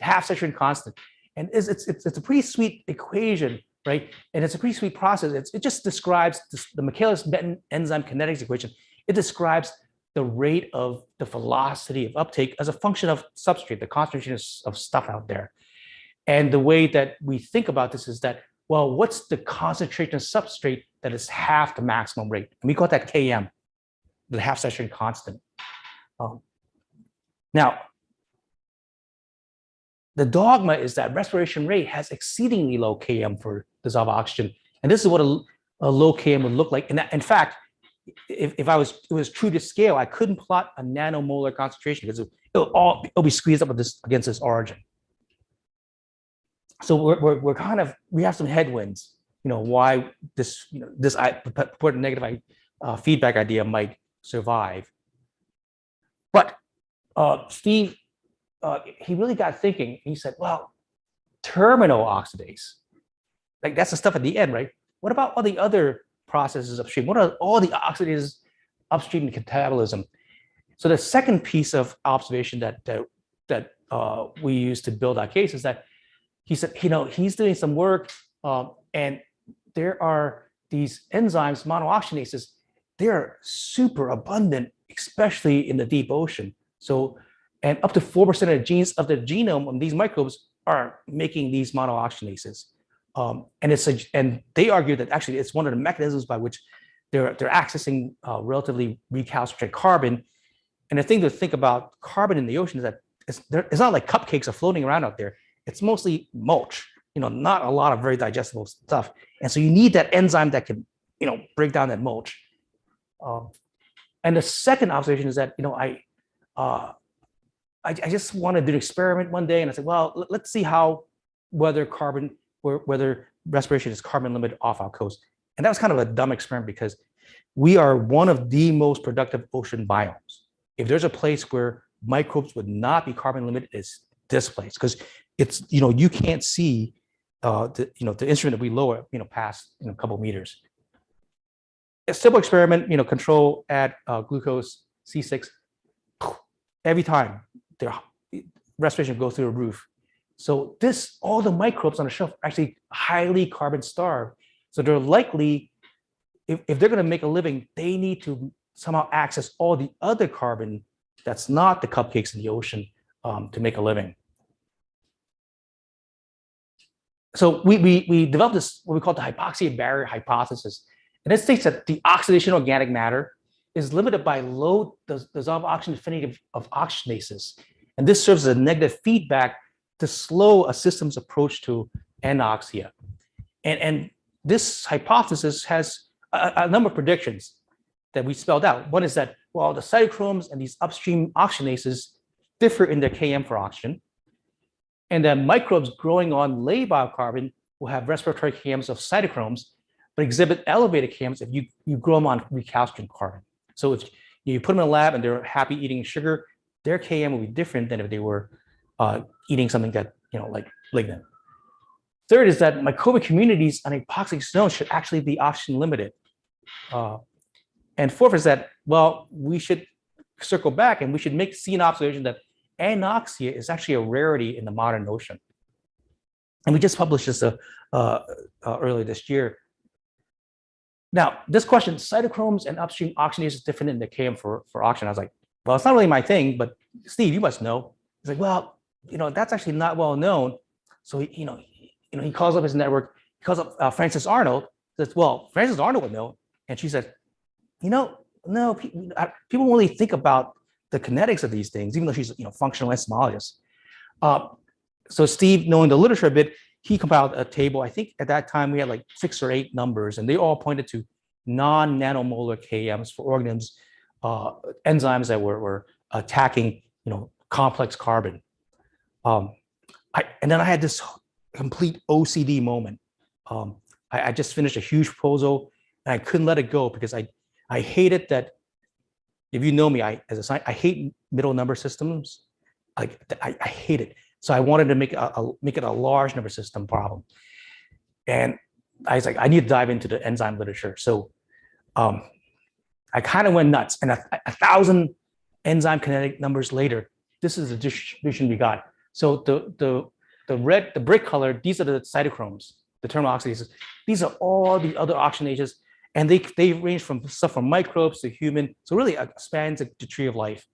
half saturation constant. And it's a pretty sweet equation, right? And it's a pretty sweet process. It just describes the Michaelis-Menten enzyme kinetics equation. It describes the rate of the velocity of uptake as a function of substrate, the concentration of stuff out there. And the way that we think about this is that, well, what's the concentration of substrate that is half the maximum rate? And we call that Km, the half saturation constant. Now, the dogma is that respiration rate has exceedingly low Km for dissolved oxygen. And this is what a low Km would look like. And that, in fact, if it was true to scale, I couldn't plot a nanomolar concentration because it'll be squeezed up against this origin. So we have some headwinds, why this, this purported negative feedback idea might survive. But Steve, he really got thinking. He said, well, terminal oxidase, like that's the stuff at the end, right? What about all the other processes upstream? What are all the oxidases upstream in catabolism? So the second piece of observation that we use to build our case is that he said, he's doing some work, and there are these enzymes, monooxygenases. They're super abundant, especially in the deep ocean. So, and up to 4% of the genes of the genome of these microbes are making these monooxygenases. And they argue that actually it's one of the mechanisms by which they're accessing relatively recalcitrant carbon. And the thing to think about carbon in the ocean is that it's not like cupcakes are floating around out there. It's mostly mulch, not a lot of very digestible stuff. And so you need that enzyme that can, break down that mulch. And the second observation is that, I just wanted to do an experiment one day, and I said, well, let's see whether respiration is carbon limited off our coast. And that was kind of a dumb experiment because we are one of the most productive ocean biomes. If there's a place where microbes would not be carbon limited, it's this place, because it's, you can't see the instrument that we lower, past a couple of meters. A simple experiment, control add glucose C6, every time their respiration goes through the roof. So all the microbes on the shelf are actually highly carbon starved. So they're likely, if they're going to make a living, they need to somehow access all the other carbon that's not the cupcakes in the ocean to make a living. So we developed this, what we call the hypoxia barrier hypothesis. And it states that the oxidation of organic matter is limited by low dissolved oxygen affinity of oxygenases. And this serves as a negative feedback to slow a system's approach to anoxia. And this hypothesis has a number of predictions that we spelled out. One is that, well, the cytochromes and these upstream oxygenases differ in their Km for oxygen, and that microbes growing on labile carbon will have respiratory Kms of cytochromes, but exhibit elevated Kms if you grow them on recalcitrant carbon. So if you put them in a lab and they're happy eating sugar, their Km will be different than if they were eating something that, like lignin. Third is that microbial communities on epoxic zones should actually be oxygen limited. And fourth is that, well, we should circle back and we should see an observation that anoxia is actually a rarity in the modern ocean. And we just published this earlier this year. Now, this question, cytochromes and upstream oxygenase is different in the Km for oxygen. I was like, well, it's not really my thing, but Steve, you must know. He's like, well, that's actually not well known. So he calls up his network, he calls up Frances Arnold, says, well, Frances Arnold would know. And she said, no, people don't really think about the kinetics of these things, even though she's a functional entomologist. So Steve, knowing the literature a bit, he compiled a table. I think at that time we had like 6 or 8 numbers, and they all pointed to non-nanomolar Kms for organisms, enzymes that were attacking, complex carbon. And then I had this complete OCD moment. I just finished a huge proposal, and I couldn't let it go because I hated that. If you know me, as a scientist, I hate middle number systems. I hate it. So I wanted to make it a large number system problem. And I was like, I need to dive into the enzyme literature. So I kind of went nuts. And 1,000 enzyme kinetic numbers later, this is the distribution we got. So the brick color, these are the cytochromes, the terminal oxidases. These are all the other oxygenases. And they range from stuff from microbes to human. So really spans the tree of life,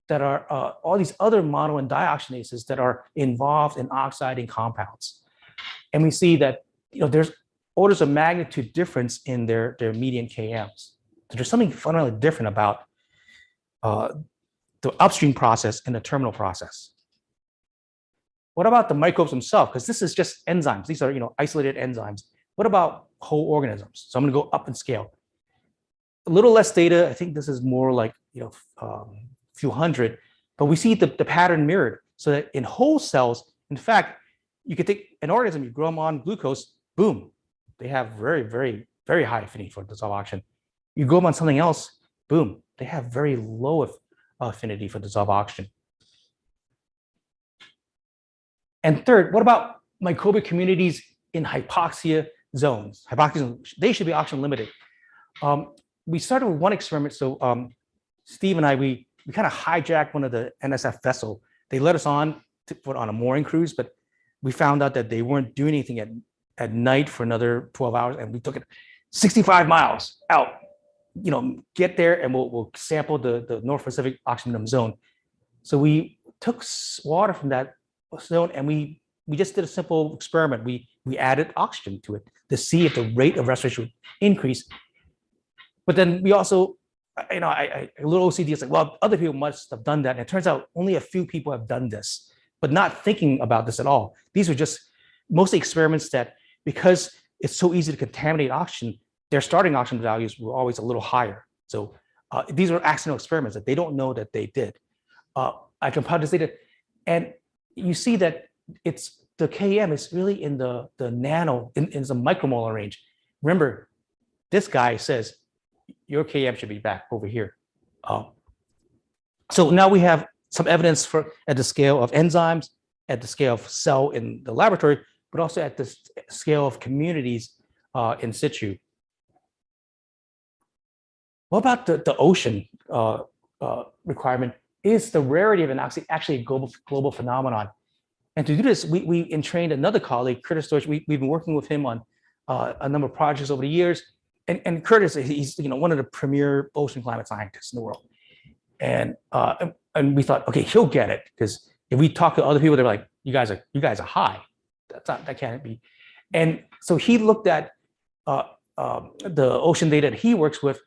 that are all these other mono and dioxygenases that are involved in oxidizing compounds. And we see that there's orders of magnitude difference in their median Kms. So there's something fundamentally different about the upstream process and the terminal process. What about the microbes themselves? Because this is just enzymes. These are, isolated enzymes. What about whole organisms? So I'm going to go up in scale. A little less data. I think this is more like, few hundred, but we see the pattern mirrored. So that in whole cells, in fact, you could take an organism, you grow them on glucose, boom, they have very, very, very high affinity for dissolved oxygen. You grow them on something else, boom, they have very low affinity for dissolved oxygen. And third, what about microbial communities in hypoxia zones? Hypoxia zones, they should be oxygen limited. We started with one experiment. So Steve and I, we kind of hijacked one of the NSF vessel. They let us on to put on a mooring cruise, but we found out that they weren't doing anything at night for another 12 hours. And we took it 65 miles out, get there and we'll sample the North Pacific oxygen minimum zone. So we took water from that zone and we just did a simple experiment. We added oxygen to it to see if the rate of respiration would increase. But then we also, a little OCD is like, well, other people must have done that. And it turns out only a few people have done this, but not thinking about this at all. These are just mostly experiments that, because it's so easy to contaminate oxygen, their starting oxygen values were always a little higher. So these are accidental experiments that they don't know that they did. I compiled this data, and you see that it's the KM is really in the nano, in the micromolar range. Remember, this guy says your KM should be back over here. So now we have some evidence at the scale of enzymes, at the scale of cell in the laboratory, but also at the scale of communities in situ. What about the ocean requirement? Is the rarity of anoxia actually a global phenomenon? And to do this, we entrained another colleague, Curtis Deutsch. We've been working with him on a number of projects over the years. And Curtis, he's one of the premier ocean climate scientists in the world. And we thought, okay, he'll get it, because if we talk to other people, they're like, you guys are high. That can't be. And so he looked at the ocean data that he works with,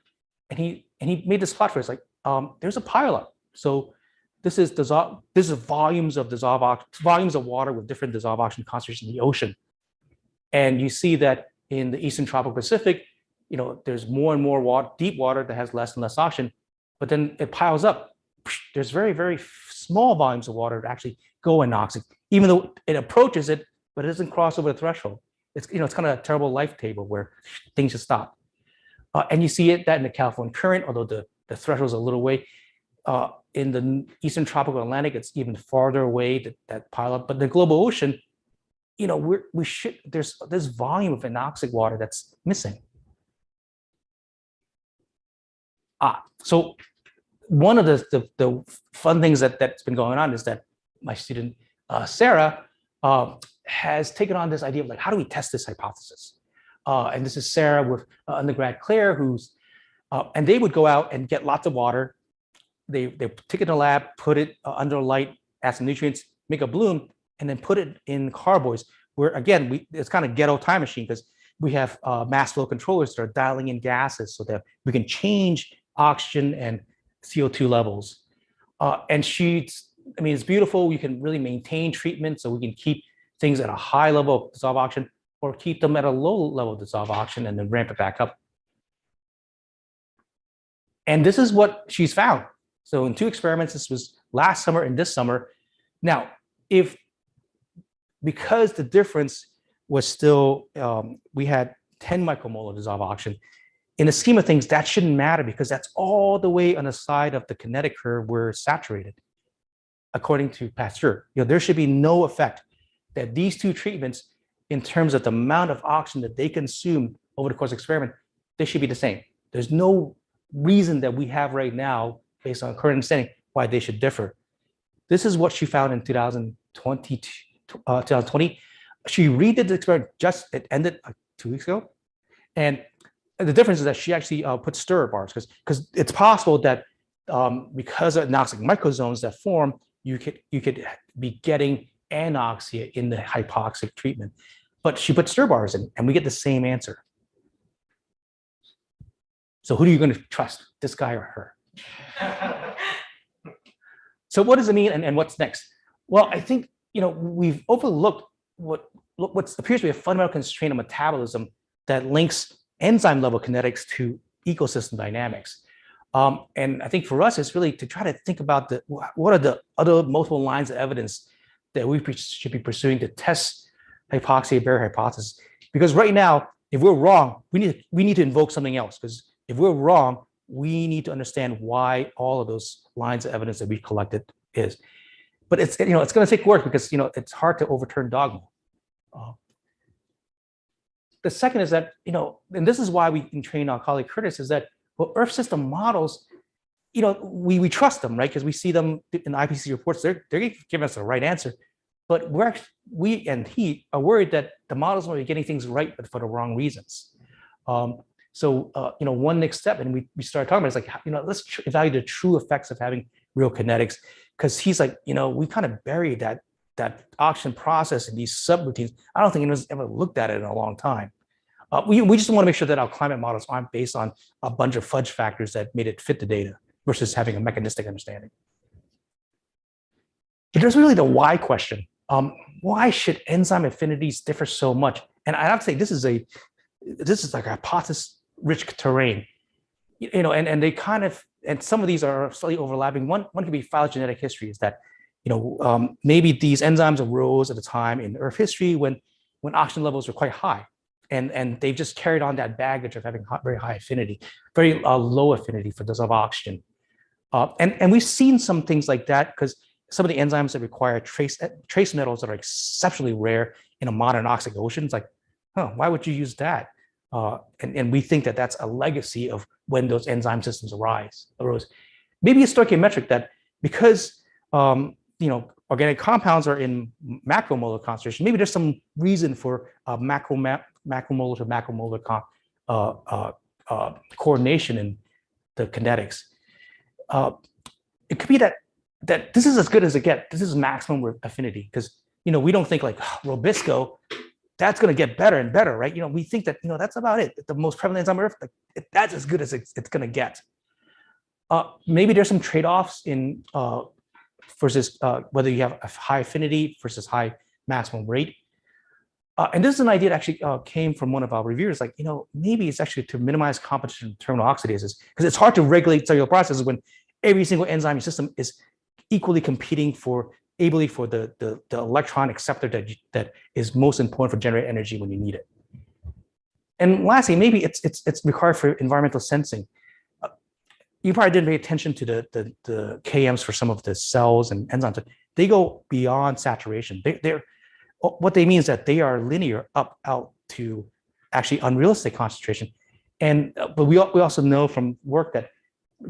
and he made this plot for us. Like, there's a pileup. So this is volumes of water with different dissolved oxygen concentrations in the ocean. And you see that in the Eastern Tropical Pacific, there's more and more deep water that has less and less oxygen, but then it piles up. There's very, very small volumes of water that actually go anoxic, even though it approaches it, but it doesn't cross over the threshold. It's kind of a terrible life table where things just stop. And you see that in the California current, although the threshold's a little way. In the Eastern Tropical Atlantic, it's even farther away, that pileup. But the global ocean, there's this volume of anoxic water that's missing. So one of the fun things that's been going on is that my student Sarah has taken on this idea of like, how do we test this hypothesis? And this is Sarah with undergrad Claire, and they would go out and get lots of water. They take it in the lab, put it under light, add some nutrients, make a bloom, and then put it in carboys, where again, it's kind of ghetto time machine, because we have mass flow controllers that are dialing in gases so that we can change oxygen and CO2 levels. And it's beautiful. You can really maintain treatment, so we can keep things at a high level of dissolved oxygen, or keep them at a low level of dissolved oxygen and then ramp it back up. And this is what she's found. So in 2 experiments, this was last summer and this summer. Now, because the difference was still, we had 10 micromolar dissolved oxygen, in the scheme of things, that shouldn't matter, because that's all the way on the side of the kinetic curve where it's saturated, according to Pasteur. There should be no effect that these 2 treatments, in terms of the amount of oxygen that they consume over the course of the experiment, they should be the same. There's no reason that we have right now, based on current understanding, why they should differ. This is what she found in 2020. She redid the experiment, it ended 2 weeks ago. And the difference is that she actually put stirrer bars, because it's possible that because of anoxic microzones that form, you could be getting anoxia in the hypoxic treatment. But she put stir bars in, and we get the same answer. So who are you going to trust, this guy or her? So what does it mean, and what's next? Well, I think we've overlooked what appears to be a fundamental constraint of metabolism that links enzyme level kinetics to ecosystem dynamics. And I think for us, it's really to try to think about what are the other multiple lines of evidence that we should be pursuing to test hypoxia barrier hypothesis. Because right now, if we're wrong, we need to invoke something else. Because if we're wrong, we need to understand why all of those lines of evidence that we collected is. But it's going to take work because it's hard to overturn dogma. The second is that and this is why we can train our colleague Curtis, is that Earth system models, we trust them, right? Because we see them in the IPCC reports. They're giving us the right answer, but we and he are worried that the models might be getting things right, but for the wrong reasons. So one next step, and we started talking about, it's like, let's evaluate the true effects of having real kinetics, because he's like, we kind of buried that oxygen process in these subroutines. I don't think anyone's ever looked at it in a long time. We just want to make sure that our climate models aren't based on a bunch of fudge factors that made it fit the data versus having a mechanistic understanding. But there's really the why question. Why should enzyme affinities differ so much? And I have to say, this is like a hypothesis-rich terrain. And they kind of, and some of these are slightly overlapping. One could be phylogenetic history, is that maybe these enzymes arose at a time in Earth history when oxygen levels were quite high, and they've just carried on that baggage of having very high affinity, very low affinity for dissolved oxygen. And we've seen some things like that, because some of the enzymes that require trace metals that are exceptionally rare in a modern oxic ocean, it's like, why would you use that? And we think that that's a legacy of when those enzyme systems arose. Maybe it's stoichiometric that because organic compounds are in macromolar concentration, maybe there's some reason for macromolar to macromolar coordination in the kinetics. It could be that this is as good as it gets. This is maximum affinity, because we don't think like Robisco, that's going to get better and better, right? We think that that's about it. The most prevalent enzyme on Earth, that's as good as it's going to get. Maybe there's some trade-offs in versus whether you have a high affinity versus high maximum rate. And this is an idea that actually came from one of our reviewers. Like, maybe it's actually to minimize competition with terminal oxidases, because it's hard to regulate cellular processes when every single enzyme in your system is equally competing for the electron acceptor that is most important for generating energy when you need it. And lastly, maybe it's required for environmental sensing. You probably didn't pay attention to the KMs for some of the cells and enzymes. They go beyond saturation. What they mean is that they are linear out to actually unrealistic concentration. And but we also know from work that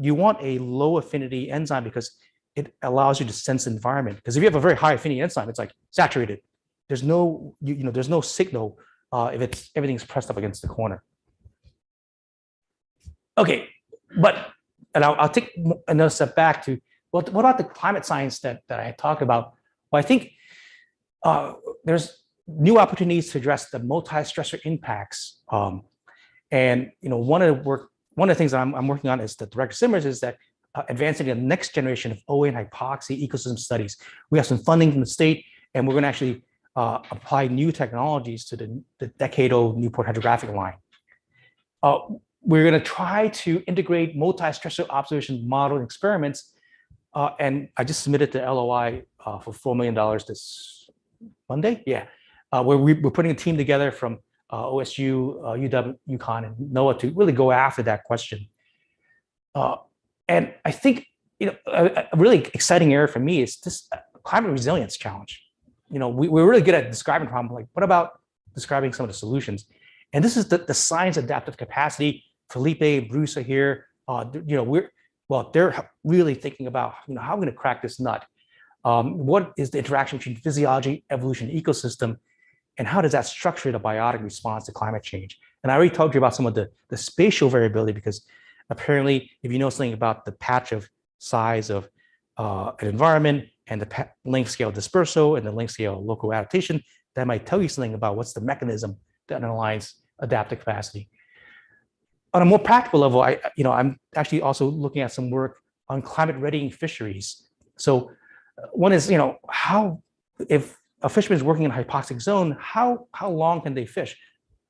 you want a low affinity enzyme because it allows you to sense the environment. Because if you have a very high affinity enzyme, it's like saturated. There's no there's no signal if everything's pressed up against the corner. Okay, and I'll take another step back to, well, what about the climate science that I had talked about? Well, I think there's new opportunities to address the multi-stressor impacts. And one of the things that I'm working on is the direct simmers is that advancing the next generation of OA and hypoxia ecosystem studies. We have some funding from the state, and we're going to actually apply new technologies to the decade-old Newport hydrographic line. We're going to try to integrate multi-stressor observation model experiments, and I just submitted the LOI for $4 million this Monday. Yeah, where we're putting a team together from OSU, UW, UConn, and NOAA to really go after that question. And I think a really exciting area for me is this climate resilience challenge. We're really good at describing problems. Like, what about describing some of the solutions? And this is the science adaptive capacity. Felipe, Bruce are here. They're really thinking about how I'm going to crack this nut. What is the interaction between physiology, evolution, ecosystem, and how does that structure the biotic response to climate change? And I already told you about some of the spatial variability, because apparently, if you know something about the patch of size of an environment and the length scale dispersal and the length scale local adaptation, that might tell you something about what's the mechanism that underlies adaptive capacity. On a more practical level, I'm actually also looking at some work on climate readying fisheries. So one is, how if a fisherman is working in a hypoxic zone, how long can they fish?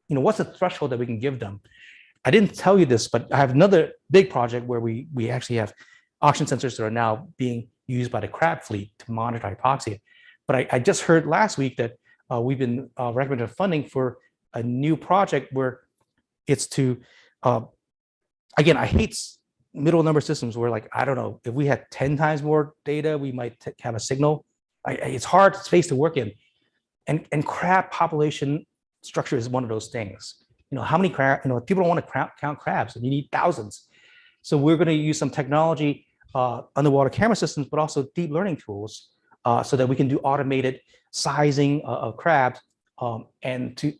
What's the threshold that we can give them? I didn't tell you this, but I have another big project where we actually have oxygen sensors that are now being used by the crab fleet to monitor hypoxia. But I just heard last week that we've been recommended funding for a new project where it's to, again, I hate middle number systems where, like, I don't know, if we had 10 times more data, we might have a signal. It's hard space to work in. And crab population structure is one of those things. How many crab, people don't want to count crabs, and you need thousands. So we're going to use some technology, underwater camera systems, but also deep learning tools, so that we can do automated sizing of crabs, and to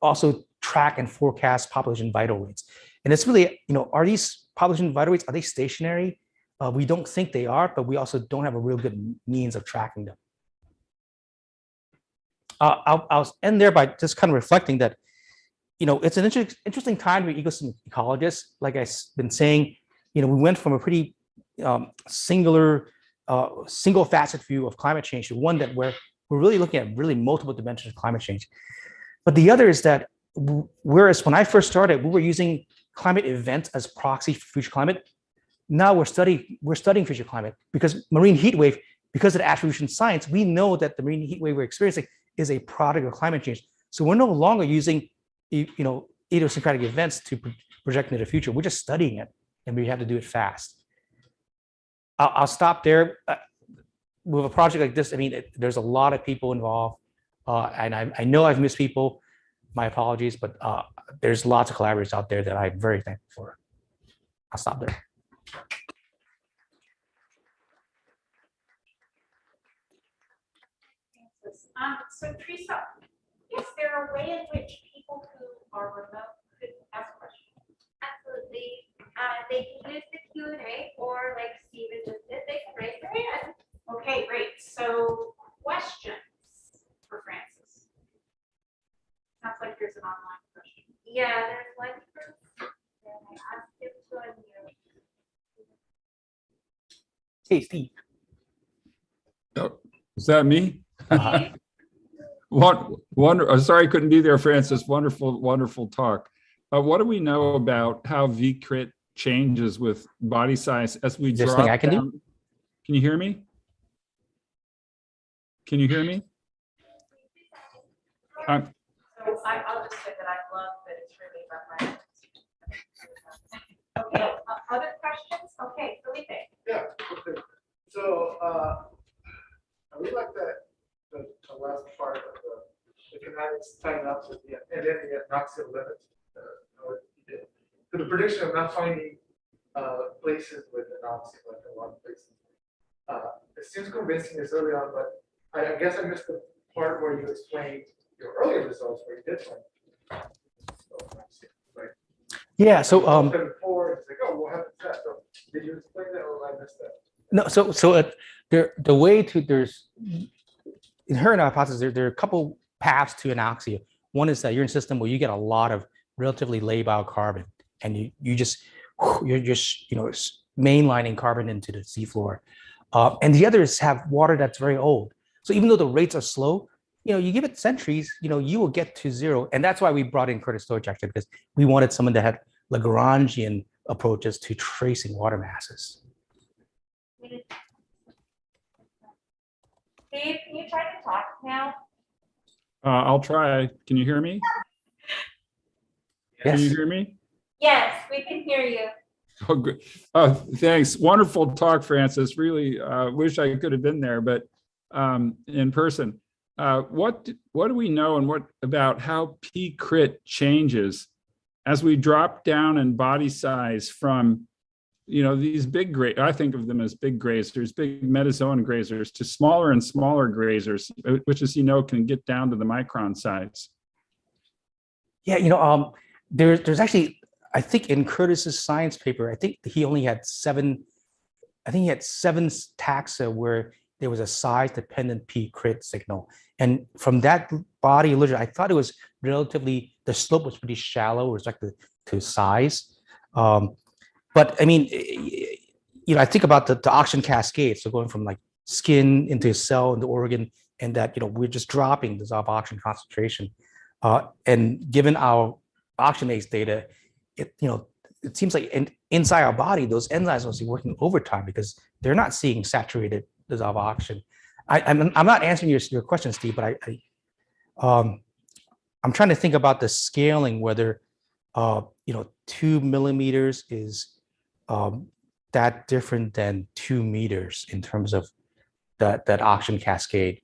also track and forecast population vital rates. And it's really, are these population vital rates, are they stationary? We don't think they are, but we also don't have a real good means of tracking them. I'll end there by just kind of reflecting that, it's an interesting time to be ecosystem ecologists. Like I've been saying, we went from a pretty single facet view of climate change to one that we're really looking at really multiple dimensions of climate change. But the other is that whereas when I first started, we were using climate events as proxy for future climate. Now we're studying future climate because marine heat wave, because of the attribution science, we know that the marine heat wave we're experiencing is a product of climate change. So we're no longer using, idiosyncratic events to project into the future. We're just studying it, and we have to do it fast. I'll stop there. With a project like this, there's a lot of people involved, and I know I've missed people. My apologies, but there's lots of collaborators out there that I'm very thankful for. I'll stop there. So Teresa, is there a way in which people who are remote could ask questions? Absolutely. They can use the Q&A or like Steven just did, they can raise their hand. Okay, great. So questions for Francis. Sounds like there's an online question. Yeah, there's one group. And I asked him to unmute. Hey, Steve. Oh, is that me? Uh-huh. Sorry I couldn't be there, Francis. Wonderful talk. What do we know about how VCRIT changes with body size as we drop thing I can down? do? Can you hear me? Can you hear me? So I'll just say that I love that it's really about my. Okay, other questions? Okay, Felipe. Yeah, okay. So, I really like the last part of the kinetics tying up to the, and then the anoxia limit. So the prediction of not finding places with anoxia, like a lot of places. It seems convincing this early on, but I guess I missed the part where you explained your earlier results where you did find. Right. Yeah. So 74, it's like, oh, what happened to that? So did you explain that, or I missed that? no. So the way to there's inherent hypothesis. There are a couple paths to anoxia. One is that you're in a system where you get a lot of relatively labile carbon, and you're just mainlining carbon into the seafloor. And the other is have water that's very old. So even though the rates are slow, you give it centuries, you will get to zero. And that's why we brought in Curtis Storage, actually, because we wanted someone that had Lagrangian approaches to tracing water masses. Steve, can you try to talk now? I'll try. Can you hear me? Yes. Can you hear me? Yes, we can hear you. Oh, good. Thanks. Wonderful talk, Francis. Really wish I could have been there, but in person. What do we know and what about how P-crit changes as we drop down in body size from, these big I think of them as big grazers, big metazoan grazers, to smaller and smaller grazers, which is, can get down to the micron size? Yeah, there's actually, I think in Curtis's science paper, I think he only had seven taxa where there was a size-dependent P-crit signal. And from that body of literature, I thought it was relatively, the slope was pretty shallow with respect to size. But I mean, I think about the oxygen cascade. So going from like skin into cell into organ and that we're just dropping dissolved oxygen concentration. And given our oxygenase data, it seems like inside our body, those enzymes must be working overtime because they're not seeing saturated dissolved oxygen. I'm not answering your question, Steve, but I'm trying to think about the scaling, whether 2 millimeters is that different than 2 meters in terms of that oxygen cascade.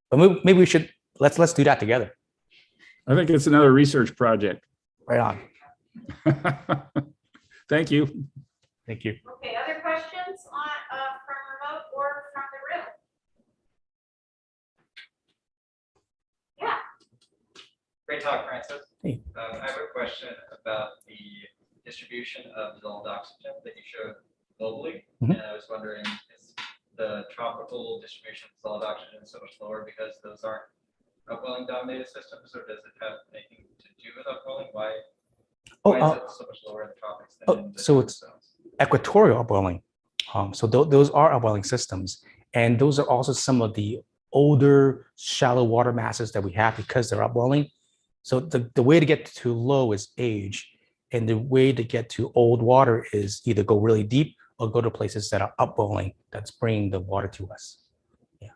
But maybe we should let's do that together. I think it's another research project. Right on. Thank you. Thank you. Okay, other questions on, from remote or from the room? Yeah. Great talk, Francis. Hey. I have a question about the distribution of dissolved oxygen that you showed globally. Mhm. And I was wondering, is the tropical distribution of dissolved oxygen so much lower because those aren't upwelling dominated systems, or does it have anything to do with upwelling? Why is it so much lower in the tropics than in the so it's zones? equatorial upwelling. So those are upwelling systems, and those are also some of the older shallow water masses that we have because they're upwelling. So the way to get to low is age, and the way to get to old water is either go really deep or go to places that are upwelling that's bringing the water to us. Yeah.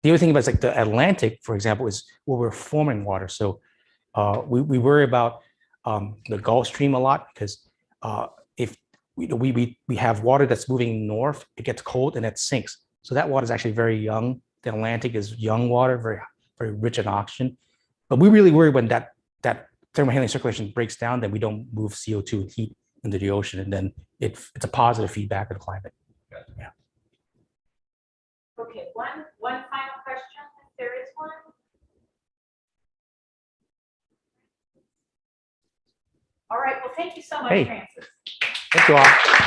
The other thing about like the Atlantic, for example, is where we're forming water. So we worry about the Gulf Stream a lot because if we have water that's moving north, it gets cold and it sinks. So that water is actually very young. The Atlantic is young water, very rich in oxygen. But we really worry when that thermohaline circulation breaks down, then we don't move CO2 and heat into the ocean, and then it's a positive feedback of the climate. Yeah. Okay, one final question, if there is one. All right, well, thank you so much, Hey. Francis. Thank you all.